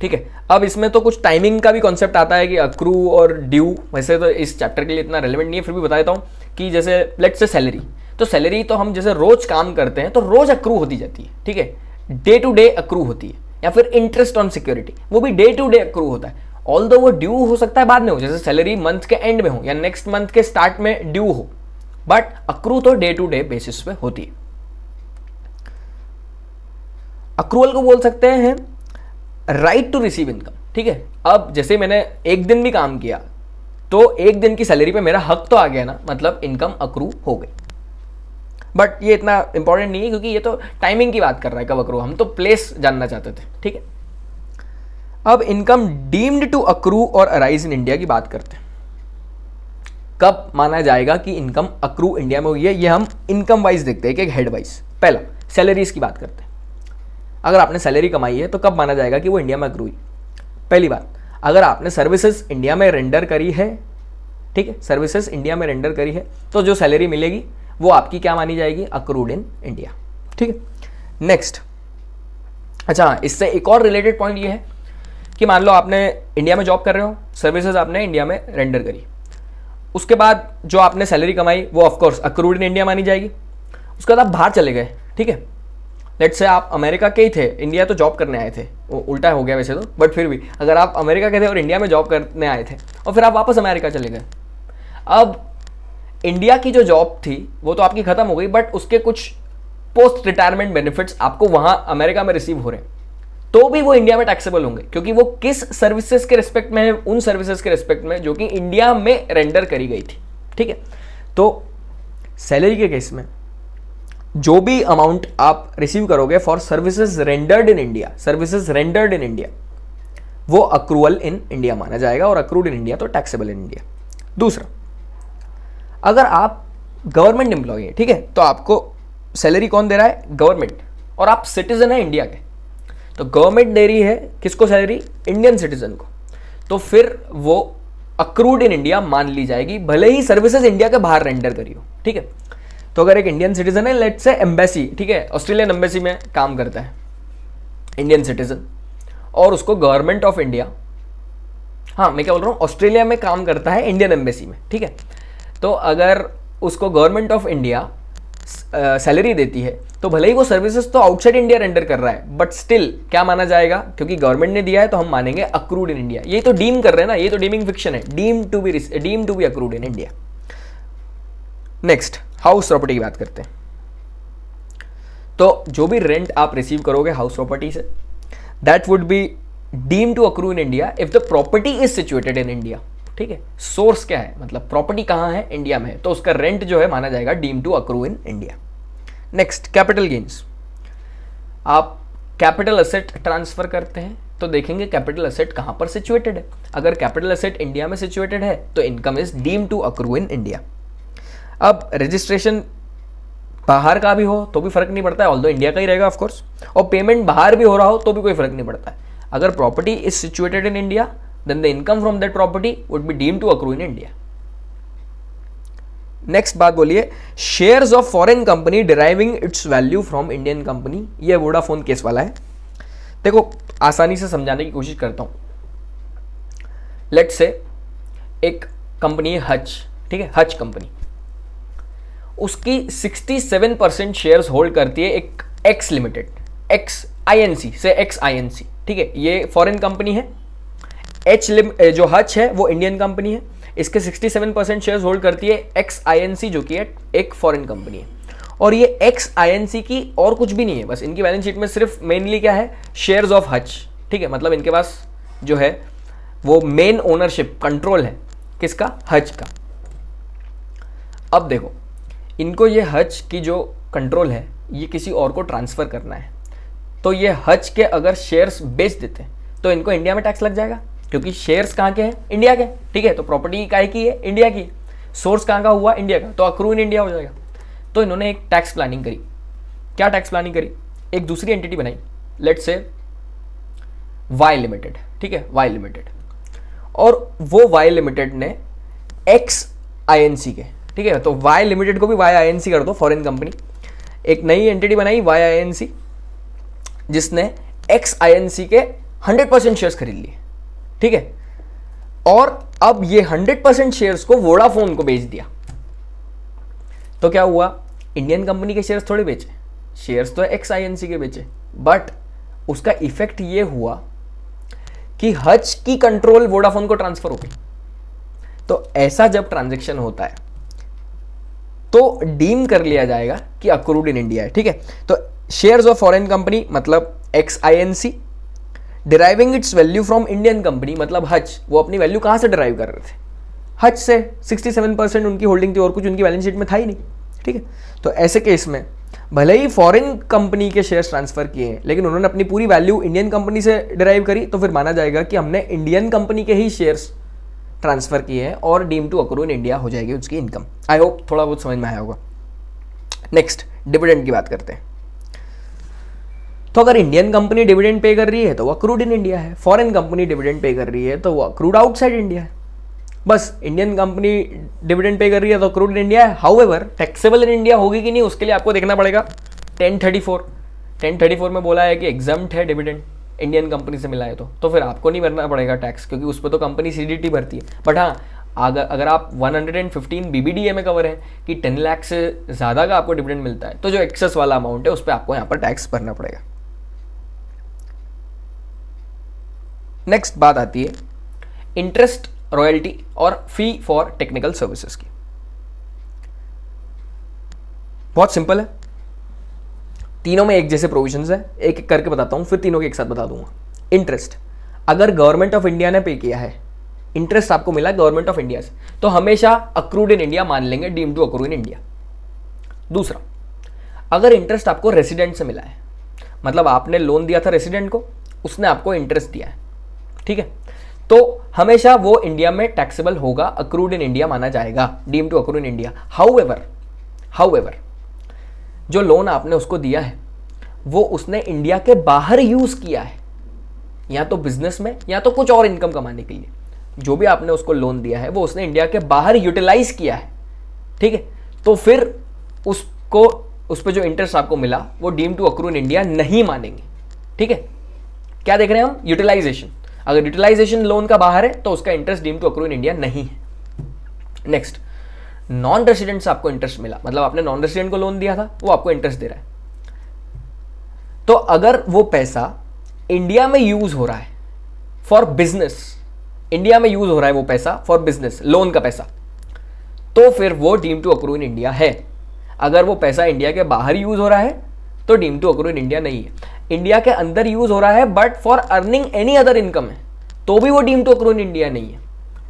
ठीक है। अब इसमें तो कुछ टाइमिंग का भी कॉन्सेप्ट आता है कि अक्रू और ड्यू, वैसे तो इस चैप्टर के लिए इतना रेलेवेंट नहीं है, फिर भी बता देता हूं कि जैसे लेट्स से सैलरी, तो सैलरी तो हम जैसे रोज काम करते हैं तो रोज अक्रू होती जाती है, ठीक है, डे टू डे अक्रू होती है। या फिर इंटरेस्ट ऑन सिक्योरिटी, वो भी डे टू डे अक्रू होता है, ऑल्दो वो ड्यू हो सकता है बाद में हो, जैसे सैलरी मंथ के एंड में हो या नेक्स्ट मंथ के स्टार्ट में ड्यू हो, बट अक्रू तो डे टू डे बेसिस पे होती है। अक्रूवल को बोल सकते हैं राइट टू रिसीव इनकम, ठीक है। अब जैसे मैंने एक दिन भी काम किया तो एक दिन की सैलरी पे मेरा हक तो आ गया ना, मतलब इनकम अक्रू हो गई। बट ये इतना इंपॉर्टेंट नहीं है क्योंकि ये तो टाइमिंग की बात कर रहा है कब अक्रू, हम तो प्लेस जानना चाहते थे, ठीक है। अब इनकम डीम्ड टू अक्रू और अराइज इन इंडिया की बात करते हैं, कब माना जाएगा कि इनकम अक्रू इंडिया में हुई है, ये हम इनकम वाइज देखते हैं, एक हेड वाइज। पहला सैलरीज की बात करते हैं, अगर आपने सैलरी कमाई है तो कब माना जाएगा कि वो इंडिया में अक्रू हुई? पहली बात, अगर आपने सर्विसेज इंडिया में रेंडर करी है, ठीक है, सर्विसेज इंडिया में रेंडर करी है तो जो सैलरी मिलेगी वो आपकी क्या मानी जाएगी, अक्रूड इन इंडिया, ठीक है। नेक्स्ट, अच्छा इससे एक और रिलेटेड पॉइंट ये है कि मान लो आपने इंडिया में जॉब कर रहे हो, सर्विसेज आपने इंडिया में रेंडर करी, उसके बाद जो आपने सैलरी कमाई वो ऑफकोर्स अक्रूड इन इंडिया मानी जाएगी। उसके बाद आप बाहर चले गए, ठीक है, लेट्स से आप अमेरिका के ही थे, इंडिया तो जॉब करने आए थे, वो उल्टा हो गया वैसे तो, बट फिर भी अगर आप अमेरिका के थे और इंडिया में जॉब करने आए थे और फिर आप वापस अमेरिका चले गए, अब इंडिया की जो जॉब थी वो तो आपकी खत्म हो गई, बट उसके कुछ पोस्ट रिटायरमेंट बेनिफिट्स आपको वहां अमेरिका में रिसीव हो रहे हैं, तो भी वो इंडिया में टैक्सेबल होंगे, क्योंकि वो किस सर्विसेज के रिस्पेक्ट में है, उन सर्विसेज के रिस्पेक्ट में जो कि इंडिया में रेंडर करी गई थी, ठीक है। तो सैलरी के केस में जो भी अमाउंट आप रिसीव करोगे for services rendered in India, services rendered in India, वो अक्रूवल इन इंडिया माना जाएगा, और अक्रूड इन इंडिया तो टैक्सेबल इन इंडिया। दूसरा, अगर आप गवर्नमेंट एम्प्लॉय है, ठीक है, तो आपको सैलरी कौन दे रहा है, गवर्नमेंट, और आप सिटीजन है इंडिया के, तो गवर्नमेंट दे रही है किसको सैलरी, इंडियन सिटीजन को, तो फिर वो अक्रूड इन इंडिया मान ली जाएगी, भले ही सर्विसेज इंडिया के बाहर रेंडर करी हो, ठीक है। तो अगर एक इंडियन सिटीजन है, लेट्स से एम्बेसी, ठीक है, ऑस्ट्रेलियन एम्बेसी में काम करता है इंडियन सिटीजन, और उसको गवर्नमेंट ऑफ इंडिया, हाँ मैं क्या बोल रहा हूँ, ऑस्ट्रेलिया में काम करता है इंडियन एम्बेसी में, ठीक है, तो अगर उसको गवर्नमेंट ऑफ इंडिया सैलरी देती है तो भले ही वो सर्विसेज तो आउटसाइड इंडिया रेंडर कर रहा है, बट स्टिल क्या माना जाएगा, क्योंकि गवर्नमेंट ने दिया है तो हम मानेंगे अक्रूड इन इंडिया। ये तो डीम कर रहे हैं ना, ये तो डीमिंग फिक्शन है, deem to be accrued in India. Next, house property की बात करते हैं, तो जो भी रेंट आप रिसीव करोगे हाउस प्रॉपर्टी से, that would be deem to accrue in India if the property is situated in India, ठीक है। सोर्स क्या है, मतलब प्रॉपर्टी कहां है, इंडिया में है, तो उसका रेंट जो है माना जाएगा deem to accrue in India. Next, capital gains, आप कैपिटल एसेट ट्रांसफर करते हैं तो देखेंगे कैपिटल एसेट कहां पर सिचुएटेड है, अगर कैपिटल एसेट इंडिया में सिचुएटेड है तो income is deem to accrue in India. अब रजिस्ट्रेशन बाहर का भी हो तो भी फर्क नहीं पड़ता है, ऑल्दो इंडिया का ही रहेगा ऑफ कोर्स, और पेमेंट बाहर भी हो रहा हो तो भी कोई फर्क नहीं पड़ता है। अगर property is situated in India then the income from that property would be deemed to accrue in India. Next बात बोलिए, shares of foreign company deriving its value from Indian company. ये वोडाफोन केस वाला है। देखो आसानी से समझाने की कोशिश करता हूं। लेट्स से एक कंपनी है हच, ठीक है, हच कंपनी, उसकी 67% शेयर्स होल्ड करती है एक एक्स लिमिटेड, एक्स आईएनसी से एक्स आईएनसी, ठीक है, ये फॉरेन कंपनी है। जो हच है वो इंडियन कंपनी है, इसके 67% शेयर्स होल्ड करती है एक्स आईएनसी जो कि है एक फॉरेन कंपनी है। और ये एक्स आईएनसी की और कुछ भी नहीं है, बस इनकी बैलेंस शीट में सिर्फ मेनली क्या है, शेयर्स ऑफ हच, ठीक है, मतलब इनके पास जो है वो मेन ओनरशिप कंट्रोल है किसका, हच का। अब देखो इनको ये हच की जो कंट्रोल है ये किसी और को ट्रांसफर करना है, तो ये हच के अगर शेयर्स बेच देते तो इनको इंडिया में टैक्स लग जाएगा, क्योंकि शेयर्स कहाँ के हैं, इंडिया के, ठीक है, तो प्रॉपर्टी काहे की है, इंडिया की, सोर्स कहाँ का हुआ, इंडिया का, तो अक्रू इन इंडिया हो जाएगा। तो इन्होंने एक टैक्स प्लानिंग करी। क्या टैक्स प्लानिंग करी, एक दूसरी एंटिटी बनाई, लेट्स से वाई लिमिटेड, ठीक है, वाई लिमिटेड, और वो वाई लिमिटेड ने एक्स आईएनसी के, ठीक है, तो वाई लिमिटेड को भी वाई आईएनसी कर दो, फॉरेन कंपनी, एक नई एंटिटी बनाई वाई आईएनसी जिसने एक्स आईएनसी के 100% शेयर्स खरीद लिए, ठीक है, और अब ये 100% शेयर्स को वोडाफोन को बेच दिया। तो क्या हुआ, इंडियन कंपनी के शेयर्स थोड़े बेचे, शेयर्स तो एक्स आईएनसी के बेचे, बट उसका इफेक्ट ये हुआ कि हच की कंट्रोल वोडाफोन को ट्रांसफर हो गई। तो ऐसा जब ट्रांजैक्शन होता है तो डीम कर लिया जाएगा कि अक्रूड इन इंडिया है, ठीक है। तो शेयर्स ऑफ फॉरेन कंपनी मतलब x INC deriving its value from Indian company मतलब हच, वो अपनी वैल्यू कहां से डिराइव कर रहे थे, हच से। 67% उनकी होल्डिंग थी और कुछ उनकी बैलेंस शीट में था ही नहीं, ठीक है। तो ऐसे केस में भले ही फॉरेन कंपनी के शेयर्स ट्रांसफर किए लेकिन उन्होंने अपनी पूरी वैल्यू इंडियन कंपनी से डिराइव करी, तो फिर माना जाएगा कि हमने इंडियन कंपनी के ही शेयर्स ट्रांसफर किए हैं और deem to accrue in India हो जाएगी उसकी इनकम। आई होप थोड़ा बहुत समझ में आया होगा। नेक्स्ट डिविडेंड की बात करते हैं। तो अगर इंडियन कंपनी डिविडेंड पे कर रही है तो वो अक्रूड इन इंडिया है, फॉरेन कंपनी डिविडेंड पे कर रही है तो वो अक्रूड आउटसाइड इंडिया है। बस इंडियन कंपनी डिविडेंड पे कर रही है तो अक्रूड इन इंडिया है, हाउएवर टैक्सेबल इन इंडिया होगी कि नहीं उसके लिए आपको देखना पड़ेगा 1034 में बोला है कि एग्जम्प्ट है डिविडेंड, इंडियन कंपनी से मिला है तो फिर आपको नहीं भरना पड़ेगा टैक्स, क्योंकि उस पर तो कंपनी सीडीटी भरती है। बट हाँ, अगर आप 115 बीबीडीए में कवर है कि 10 लाख से ज़्यादा का आपको डिविडेंड मिलता है तो जो एक्सेस वाला अमाउंट है उस पर आपको यहाँ पर टैक्स भरना पड़ेगा। नेक्स्ट बात आती है इंटरेस्ट, रॉयल्टी और फी फॉर टेक्निकल सर्विसेज की। बहुत सिंपल है, तीनों में एक जैसे प्रोविजंस है, एक एक करके बताता हूं फिर तीनों के एक साथ बता दूंगा। इंटरेस्ट, अगर गवर्नमेंट ऑफ इंडिया ने पे किया है, इंटरेस्ट आपको मिला गवर्नमेंट ऑफ इंडिया से, तो हमेशा अक्रूड इन इंडिया मान लेंगे, deem to accrue in India. दूसरा, अगर इंटरेस्ट आपको रेसिडेंट से मिला है, मतलब आपने लोन दिया था रेसिडेंट को, उसने आपको इंटरेस्ट दिया है, ठीक है, तो हमेशा वो इंडिया में टैक्सेबल होगा, अक्रूड इन इंडिया माना जाएगा, deem to accrue in India. However जो लोन आपने उसको दिया है वो उसने इंडिया के बाहर यूज किया है, या तो बिजनेस में या तो कुछ और इनकम कमाने के लिए। जो भी आपने उसको लोन दिया है वो उसने इंडिया के बाहर यूटिलाइज किया है, ठीक है, तो फिर उसको उस पर जो इंटरेस्ट आपको मिला वो deem to accrue in India नहीं मानेंगे, ठीक है। क्या देख रहे हैं हम, यूटिलाइजेशन। अगर यूटिलाइजेशन लोन का बाहर है तो उसका interest deem to accrue in India नहीं है। नेक्स्ट, नॉन रेसिडेंट से आपको इंटरेस्ट मिला, मतलब आपने नॉन रेसिडेंट को लोन दिया था वो आपको इंटरेस्ट दे रहा है, तो अगर वो पैसा इंडिया में यूज हो रहा है फॉर बिजनेस, इंडिया में यूज हो रहा है वो पैसा फॉर बिजनेस, लोन का पैसा, तो फिर वो deem to accrue in India है। अगर वो पैसा इंडिया के बाहर यूज हो रहा है तो deem to accrue in India नहीं है। इंडिया के अंदर यूज हो रहा है but for earning any other income है, तो भी वो deem to accrue in India नहीं है।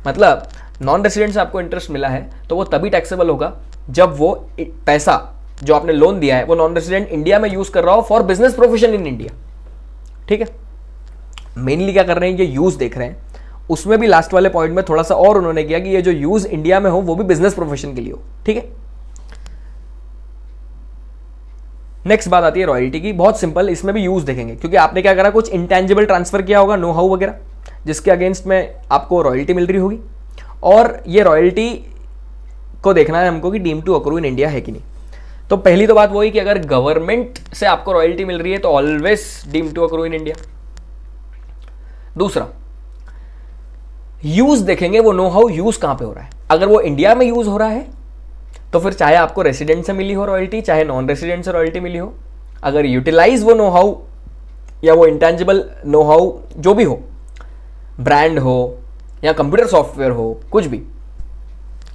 मतलब नॉन रेसिडेंट से आपको इंटरेस्ट मिला है तो वो तभी टैक्सेबल होगा जब वो पैसा जो आपने लोन दिया है वो नॉन रेसिडेंट इंडिया में यूज कर रहा हो for business profession in India, ठीक है। मेनली क्या कर रहे हैं, ये यूज देख रहे हैं, उसमें भी लास्ट वाले पॉइंट में थोड़ा सा और उन्होंने किया कि ये जो यूज इंडिया में हो वो भी बिजनेस प्रोफेशन के लिए हो, ठीक है। नेक्स्ट बात आती है रॉयल्टी की, बहुत सिंपल, इसमें भी यूज देखेंगे क्योंकि आपने क्या करा, कुछ इंटेंजिबल ट्रांसफर किया होगा, नो हाउ वगैरह, जिसके अगेंस्ट में आपको रॉयल्टी मिल रही होगी, और ये रॉयल्टी को देखना है हमको कि deem to accrue in India है कि नहीं। तो पहली तो बात वही कि अगर गवर्नमेंट से आपको रॉयल्टी मिल रही है तो always deem to accrue in India. दूसरा, यूज देखेंगे, वो नो हाउ यूज कहां पे हो रहा है। अगर वो इंडिया में यूज हो रहा है तो फिर चाहे आपको रेसिडेंट से मिली हो रॉयल्टी, चाहे नॉन रेसिडेंट से रॉयल्टी मिली हो, अगर यूटिलाइज वो नो हाउ या वो इंटेंजिबल नो हाउ जो भी हो, ब्रांड हो या कंप्यूटर सॉफ्टवेयर हो, कुछ भी,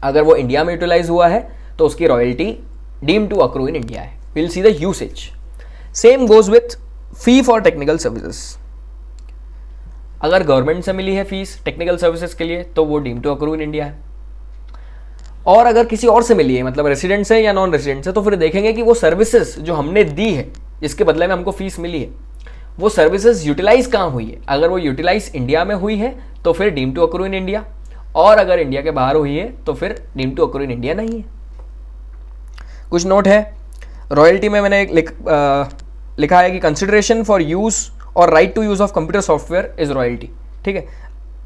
अगर वो इंडिया में यूटिलाइज हुआ है तो उसकी royalty deem to accrue in India है। Will see the usage. Same goes with fee for technical services. अगर गवर्नमेंट से मिली है फीस टेक्निकल सर्विसेज के लिए तो वो deem to accrue in India है, और अगर किसी और से मिली है, मतलब रेसिडेंट से या नॉन रेसिडेंट से, तो फिर देखेंगे कि वो सर्विसेज जो हमने दी है, जिसके बदले में हमको फीस मिली है, वो सर्विसेज यूटिलाइज कहाँ हुई है। अगर वो यूटिलाइज इंडिया में हुई है तो फिर deem to accrue in India, और अगर इंडिया के बाहर हुई है तो फिर deem to accrue in India नहीं है। कुछ नोट है, रॉयल्टी में मैंने लिखा है कि कंसिडरेशन फॉर यूज और right to use of computer software is royalty. ठीक है,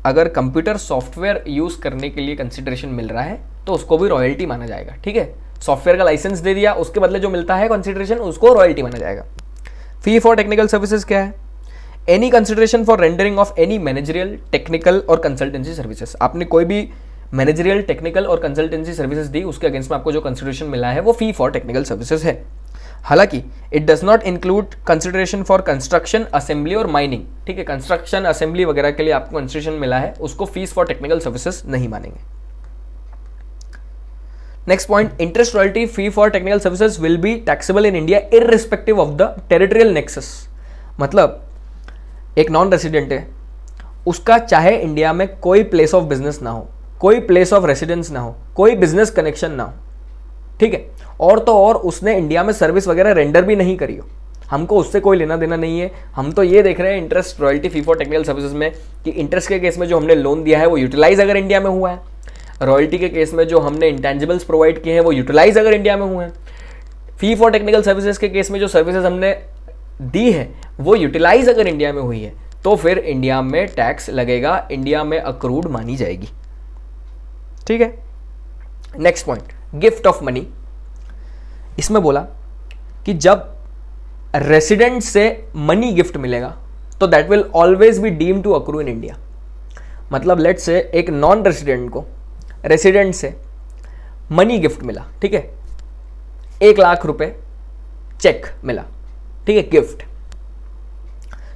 अगर कंप्यूटर सॉफ्टवेयर यूज करने के लिए कंसिडरेशन मिल रहा है तो उसको भी रॉयल्टी माना जाएगा। ठीक है, सॉफ्टवेयर का लाइसेंस दे दिया, उसके बदले जो मिलता है कंसिडरेशन, उसको रॉयल्टी माना जाएगा। फी फॉर टेक्निकल सर्विसेज क्या है? Any consideration for rendering of any managerial, technical और कंसल्टेंसी सर्विसेज। आपने कोई भी मैनेजरियल, टेक्निकल और कंसल्टेंसी सर्विसेज दी, उसके अगेंस्ट में आपको जो कंसिडरेशन मिला है वो फी फॉर टेक्निकल सर्विसेज है। हालांकि it does not include consideration for construction, assembly और माइनिंग। ठीक है, कंस्ट्रक्शन, असेंबली वगैरह के लिए आपको कंसिडरेशन मिला है, उसको फीस फॉर टेक्निकल सर्विसेज नहीं मानेंगे। Next point, interest royalty fee for technical services will be taxable in India irrespective of the territorial nexus. मतलब एक नॉन रेसिडेंट है, उसका चाहे इंडिया में कोई प्लेस ऑफ बिजनेस ना हो, कोई प्लेस ऑफ रेसिडेंस ना हो, कोई बिजनेस कनेक्शन ना हो, ठीक है, और तो और उसने इंडिया में सर्विस वगैरह रेंडर भी नहीं करी हो, हमको उससे कोई लेना देना नहीं है। हम तो ये देख रहे हैं interest royalty fee for technical services में कि इंटरेस्ट के केस में जो हमने लोन दिया है वो यूटिलाइज अगर इंडिया में हुआ है, रॉयल्टी के केस में जो हमने इंटेंजिबल्स प्रोवाइड किए हैं वो यूटिलाइज अगर इंडिया में हुए हैं, फी फॉर टेक्निकल सर्विसेज के केस में जो सर्विसेज हमने दी है वो यूटिलाइज अगर इंडिया में हुई है तो फिर इंडिया में टैक्स लगेगा, इंडिया में अक्रूड मानी जाएगी। ठीक है, next point, gift of money. इसमें बोला कि जब रेसिडेंट से मनी गिफ्ट मिलेगा तो that will always be deem to accrue in India. मतलब लेट से एक नॉन रेसिडेंट को रेसिडेंट से मनी गिफ्ट मिला, ठीक है, 1,00,000 रुपए चेक मिला, ठीक है, गिफ्ट,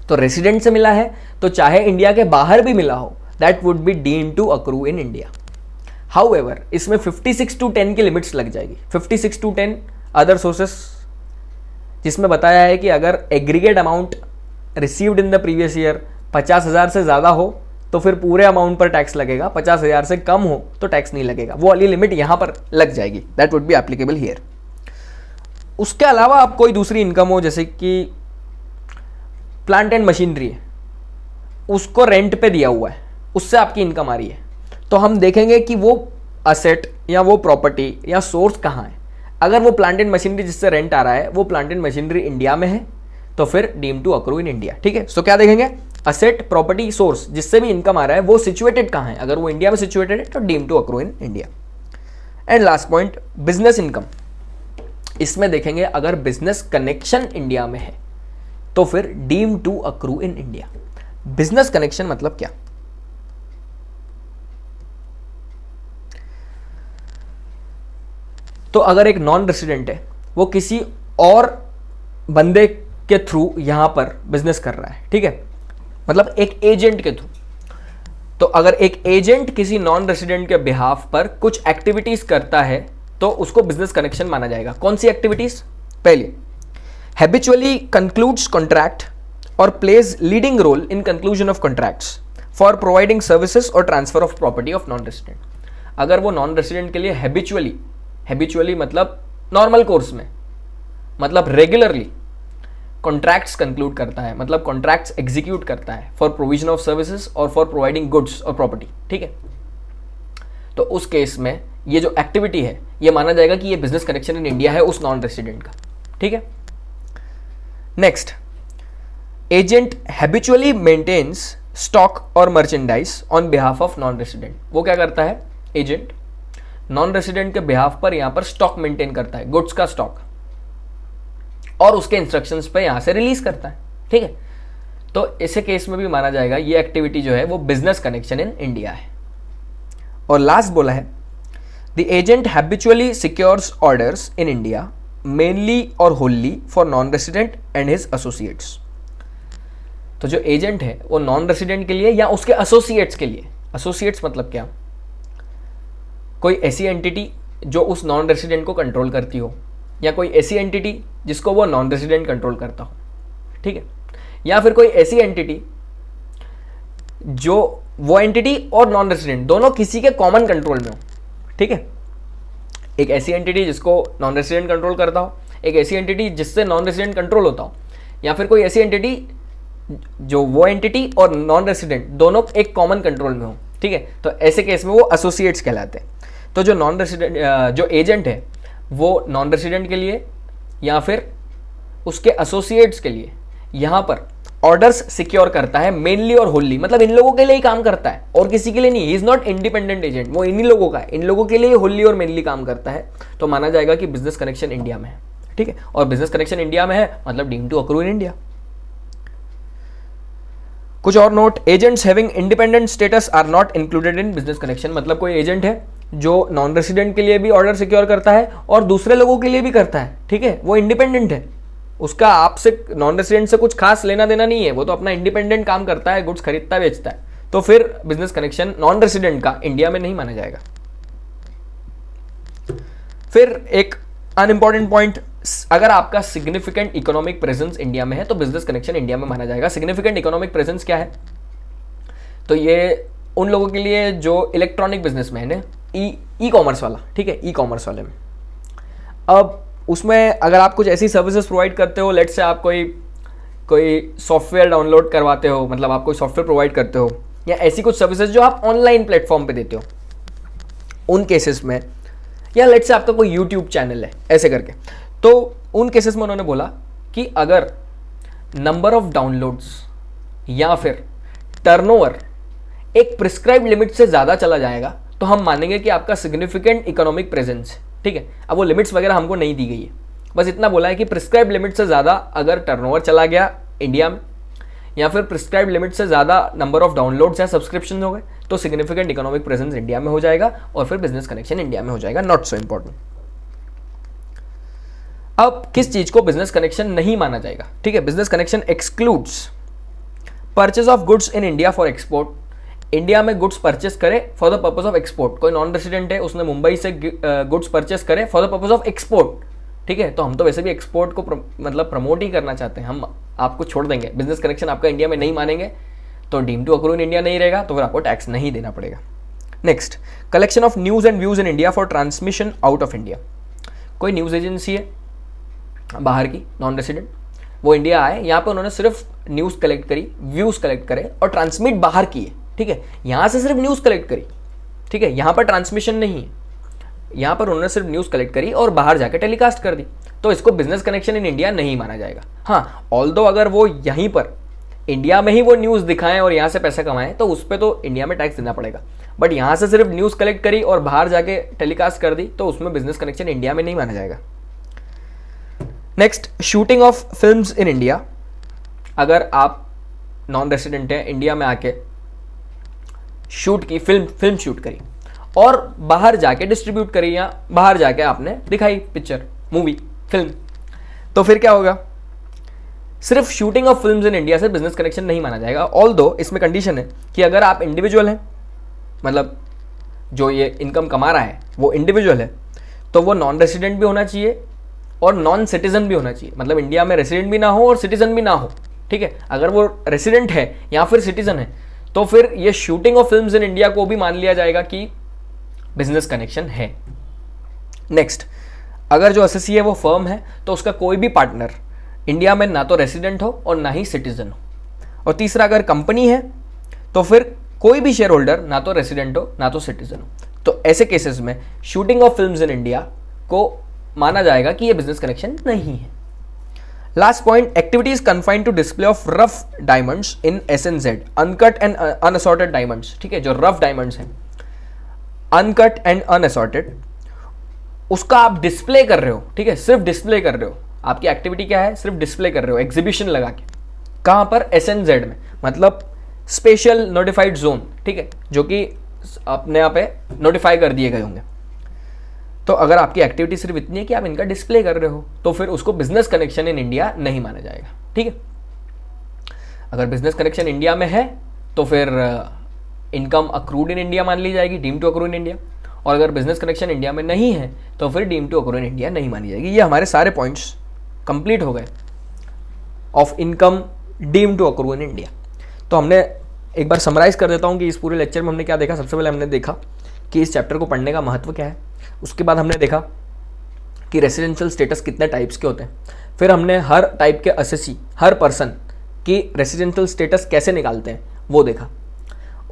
तो रेसिडेंट से मिला है तो चाहे इंडिया के बाहर भी मिला हो, that would be deem to accrue in India. However इसमें 56 to 10 की लिमिट्स लग जाएगी। 56 to 10 अदर सोर्सेस जिसमें बताया है कि अगर aggregate amount received in the previous year 50,000 से ज़्यादा हो तो फिर पूरे अमाउंट पर टैक्स लगेगा, 50,000 से कम हो तो टैक्स नहीं लगेगा। वो वाली लिमिट यहाँ पर लग जाएगी, that would be applicable here. उसके अलावा आप कोई दूसरी इनकम हो, जैसे कि प्लांट एंड मशीनरी है, उसको रेंट पे दिया हुआ है, उससे आपकी इनकम आ रही है, तो हम देखेंगे कि वो असेट या वो प्रॉपर्टी या सोर्स कहाँ है। अगर वो प्लांट एंड मशीनरी जिससे रेंट आ रहा है वो प्लांट एंड मशीनरी इंडिया में है तो फिर deem to accrue in India. ठीक है, सो क्या देखेंगे, असेट, प्रॉपर्टी, सोर्स जिससे भी इनकम आ रहा है वो सिचुएटेड कहाँ है। अगर वो इंडिया में सिचुएटेड है तो deem to accrue in India. And last point, business income. इसमें देखेंगे अगर बिजनेस कनेक्शन इंडिया में है तो फिर deem to accrue in India. Business connection मतलब क्या? तो अगर एक नॉन रेसिडेंट है, वो किसी और बंदे के थ्रू यहां पर बिजनेस कर रहा है, ठीक है, मतलब एक एजेंट के थ्रू, तो अगर एक एजेंट किसी नॉन रेसिडेंट के बिहाफ पर कुछ एक्टिविटीज करता है तो उसको बिजनेस कनेक्शन माना जाएगा। कौन सी एक्टिविटीज? पहली, हैबिचुअली कंक्लूड्स कॉन्ट्रैक्ट और plays leading role in conclusion of contracts for providing services और transfer of property of non resident. अगर वो नॉन रेसिडेंट के लिए हैबिचुअली मतलब नॉर्मल कोर्स में, मतलब रेगुलरली कॉन्ट्रैक्ट्स कंक्लूड करता है, मतलब कॉन्ट्रैक्ट्स एग्जीक्यूट करता है फॉर प्रोविजन ऑफ सर्विसेज और फॉर प्रोवाइडिंग गुड्स और प्रॉपर्टी, ठीक है, तो उस केस में ये जो एक्टिविटी है ये माना जाएगा कि ये बिजनेस कनेक्शन इन इंडिया है उस नॉन रेसिडेंट का। ठीक है, next, agent habitually maintains stock और merchandise on behalf of non resident. वो क्या करता है, एजेंट नॉन रेसिडेंट के बिहाफ पर यहां पर स्टॉक मेंटेन करता है, गुड्स का स्टॉक, और उसके इंस्ट्रक्शंस पे यहां से रिलीज करता है। ठीक है, तो ऐसे केस में भी माना जाएगा ये एक्टिविटी जो है वो बिजनेस कनेक्शन इन इंडिया है। और लास्ट बोला है, the agent habitually secures orders in India mainly और wholly for non resident and his associates. तो जो एजेंट है वो नॉन रेसिडेंट के लिए या उसके एसोसिएट्स के लिए, एसोसिएट्स मतलब क्या, कोई ऐसी एंटिटी जो उस नॉन रेसिडेंट को कंट्रोल करती हो, या कोई ऐसी एंटिटी जिसको वो नॉन रेसिडेंट कंट्रोल करता हो। ठीक है, या फिर कोई ऐसी एंटिटी जो वो एंटिटी और नॉन रेसिडेंट दोनों किसी के कॉमन कंट्रोल में हो। ठीक है, एक ऐसी एंटिटी जिसको नॉन रेसिडेंट कंट्रोल करता हो, एक ऐसी एंटिटी जिससे नॉन रेसिडेंट कंट्रोल होता हो, या फिर कोई ऐसी एंटिटी जो वो एंटिटी और नॉन रेसिडेंट दोनों एक कॉमन कंट्रोल में हो। ठीक है, तो ऐसे केस में वो एसोसिएट्स कहलाते हैं। तो जो नॉन रेसिडेंट जो एजेंट है वो नॉन रेसिडेंट के लिए या फिर उसके एसोसिएट्स के लिए यहाँ पर ऑर्डर्स सिक्योर करता है मेनली और होली, मतलब इन लोगों के लिए ही काम करता है और किसी के लिए नहीं। He is not independent agent, वो इन्हीं लोगों का है, इन लोगों के लिए होली और मेनली काम करता है। तो माना जाएगा कि बिजनेस कनेक्शन इंडिया में है। ठीक है, और बिजनेस कनेक्शन इंडिया में है मतलब deemed to accrue in India. कुछ और note, agents having independent status are not included in business connection. मतलब कोई एजेंट है जो नॉन रेसिडेंट के लिए भी ऑर्डर सिक्योर करता है और दूसरे लोगों के लिए भी करता है। ठीक है, वो इंडिपेंडेंट है, उसका आपसे नॉन रेसिडेंट से कुछ खास लेना देना नहीं है, वो तो अपना इंडिपेंडेंट काम करता है, गुड्स खरीदता है बेचता है। तो फिर बिजनेस कनेक्शन नॉन रेसिडेंट का इंडिया में नहीं माना जाएगा। फिर एक अनइंपॉर्टेंट पॉइंट, अगर आपका सिग्निफिकेंट इकोनॉमिक प्रेजेंस इंडिया में है तो बिजनेस कनेक्शन इंडिया में माना जाएगा। सिग्निफिकेंट इकोनॉमिक प्रेजेंस क्या है, तो ये उन लोगों के लिए जो इलेक्ट्रॉनिक बिजनेसमैन है, ई कॉमर्स वाला। ठीक है, ई कॉमर्स वाले में अब उसमें अगर आप कुछ ऐसी सर्विसेज प्रोवाइड करते हो, लेट्स से आप कोई सॉफ्टवेयर डाउनलोड करवाते हो, मतलब आप कोई सॉफ्टवेयर प्रोवाइड करते हो, या ऐसी कुछ सर्विसेज जो आप ऑनलाइन प्लेटफॉर्म पे देते हो, उन केसेस में, या लेट्स से आपका कोई यूट्यूब चैनल है ऐसे करके, तो उन केसेस में उन्होंने बोला कि अगर नंबर ऑफ डाउनलोड्स या फिर टर्नओवर एक प्रिस्क्राइब लिमिट से ज़्यादा चला जाएगा तो हम मानेंगे कि आपका सिग्निफिकेंट इकोनॉमिक प्रेजेंस है। ठीक है, अब वो लिमिट्स वगैरह हमको नहीं दी गई है, बस इतना बोला है कि प्रिस्क्राइब लिमिट से ज़्यादा अगर टर्नओवर चला गया इंडिया में, या फिर प्रिस्क्राइब लिमिट से ज़्यादा नंबर ऑफ डाउनलोड्स या सब्सक्रिप्शन हो गए, तो सिग्निफिकेंट इकोनॉमिक प्रेजेंस इंडिया में हो जाएगा और फिर बिजनेस कनेक्शन इंडिया में हो जाएगा। Not so important. अब किस चीज को बिजनेस कनेक्शन नहीं माना जाएगा? ठीक है, business connection excludes purchase of goods in India for export. India में गुड्स परचेस करे for the purpose of export. कोई नॉन रेसिडेंट है, उसने मुंबई से गुड्स परचेस करे for the purpose of export. ठीक है, तो हम तो वैसे भी एक्सपोर्ट को मतलब प्रमोट ही करना चाहते हैं, हम आपको छोड़ देंगे, बिजनेस कनेक्शन आपका इंडिया में नहीं मानेंगे तो deem to accrue in India नहीं रहेगा, तो फिर आपको टैक्स नहीं देना पड़ेगा। Next, collection of news and views in India for transmission out of India. कोई न्यूज़ एजेंसी है बाहर की, नॉन रेसिडेंट, वो इंडिया आए, यहाँ पे उन्होंने सिर्फ न्यूज़ कलेक्ट करी, व्यूज़ कलेक्ट करे और ट्रांसमिट बाहर किए। ठीक है, यहाँ से सिर्फ न्यूज़ कलेक्ट करी, ठीक है, यहाँ पर ट्रांसमिशन नहीं है, यहाँ पर उन्होंने सिर्फ न्यूज़ कलेक्ट करी और बाहर जाके टेलीकास्ट कर दी, तो इसको बिजनेस कनेक्शन इन इंडिया नहीं माना जाएगा। हाँ, ऑल्दो अगर वो यहीं पर इंडिया में ही वो न्यूज़ दिखाएं और यहाँ से पैसा कमाएं तो उस पर तो इंडिया में टैक्स देना पड़ेगा, बट यहाँ से सिर्फ न्यूज़ कलेक्ट करी और बाहर जाके टेलीकास्ट कर दी तो उसमें बिजनेस कनेक्शन इंडिया में नहीं माना जाएगा। Next, shooting of films in India. अगर आप नॉन रेसिडेंट हैं, इंडिया में आके शूट की, फिल्म शूट करी और बाहर जाके डिस्ट्रीब्यूट करी या बाहर जाके आपने दिखाई पिक्चर, मूवी, फिल्म, तो फिर क्या होगा? सिर्फ shooting of films in India से बिजनेस कनेक्शन नहीं माना जाएगा। ऑल्दो इसमें कंडीशन है कि अगर आप इंडिविजुअल हैं, मतलब जो ये इनकम कमा रहा है वो इंडिविजुअल है, तो वो नॉन रेसिडेंट भी होना चाहिए और नॉन सिटीजन भी होना चाहिए, मतलब इंडिया में रेसिडेंट भी ना हो और सिटीजन भी ना हो। ठीक है, अगर वो रेसिडेंट है या फिर सिटीजन है तो फिर ये shooting of films in India को भी मान लिया जाएगा कि बिजनेस कनेक्शन है। नेक्स्ट, अगर जो एसएससी है वो फर्म है तो उसका कोई भी पार्टनर इंडिया में ना तो रेसिडेंट हो और ना ही सिटीजन हो। और तीसरा, अगर कंपनी है तो फिर कोई भी शेयर होल्डर ना तो रेसिडेंट हो ना तो सिटीजन हो। तो ऐसे केसेस में shooting of films in India को माना जाएगा कि ये बिजनेस कनेक्शन नहीं है। Last point, activity is confined to display of rough diamonds in SNZ, uncut and unassorted diamonds, ठीक है, जो रफ डायमंड्स हैं, अनकट एंड अनअसॉर्टेड, उसका आप डिस्प्ले कर रहे हो, ठीक है, सिर्फ डिस्प्ले कर रहे हो, आपकी एक्टिविटी क्या है, सिर्फ डिस्प्ले कर रहे हो, एग्जीबिशन लगा के, कहां पर, SNZ में, मतलब स्पेशल नोटिफाइड जोन, ठीक है, जो कि अपने यहाँ पे नोटिफाई कर दिए गए होंगे। तो अगर आपकी एक्टिविटी सिर्फ इतनी है कि आप इनका डिस्प्ले कर रहे हो, तो फिर उसको बिजनेस कनेक्शन इन इंडिया नहीं माना जाएगा, ठीक है। अगर बिजनेस कनेक्शन इंडिया में है तो फिर इनकम अक्रूड इन इंडिया मान ली जाएगी, deem to accrue in India, और अगर बिजनेस कनेक्शन इंडिया में नहीं है तो फिर deem to accrue in India नहीं मानी जाएगी। ये हमारे सारे पॉइंट्स कंप्लीट हो गए of income deem to accrue in India. तो हमने एक बार समराइज कर देता हूँ कि इस पूरे लेक्चर में हमने क्या देखा। सबसे पहले हमने देखा कि इस चैप्टर को पढ़ने का महत्व क्या है, उसके बाद हमने देखा कि रेसिडेंशियल स्टेटस कितने टाइप्स के होते हैं, फिर हमने हर टाइप के असेसी, हर पर्सन की रेसिडेंशियल स्टेटस कैसे निकालते हैं वो देखा।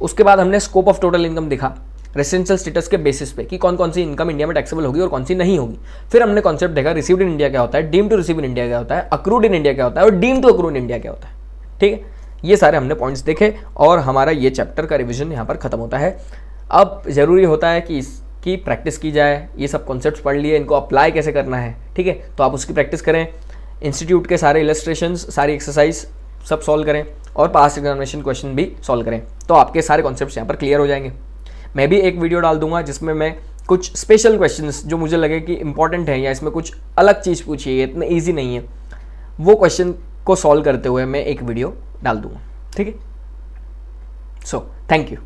उसके बाद हमने स्कोप ऑफ टोटल इनकम देखा रेसिडेंशियल स्टेटस के बेसिस पे कि कौन कौन सी इनकम इंडिया में टैक्सेबल होगी और कौन सी नहीं होगी। फिर हमने कॉन्सेप्ट देखा रिसीव्ड इन इंडिया क्या होता है, deem to receive in India क्या होता है, अक्रूड इन इंडिया क्या होता है और deem to accrue in India क्या होता है, ठीक है। ये सारे हमने पॉइंट्स देखे और हमारा ये चैप्टर का रिविजन यहाँ पर खत्म होता है। अब ज़रूरी होता है कि इसकी प्रैक्टिस की जाए, ये सब कॉन्सेप्ट्स पढ़ लिए, इनको अप्लाई कैसे करना है, ठीक है, तो आप उसकी प्रैक्टिस करें, इंस्टीट्यूट के सारे इलस्ट्रेशंस, सारी एक्सरसाइज सब सॉल्व करें और पास्ट एग्जामिनेशन क्वेश्चन भी सॉल्व करें, तो आपके सारे कॉन्सेप्ट्स यहाँ पर क्लियर हो जाएंगे। मैं भी एक वीडियो डाल दूंगा जिसमें मैं कुछ स्पेशल क्वेश्चंस जो मुझे लगे कि इंपॉर्टेंट है या इसमें कुछ अलग चीज़ पूछी है, इतने ईजी नहीं है, वो क्वेश्चन को सॉल्व करते हुए मैं एक वीडियो डाल दूंगा, ठीक है। So thank you.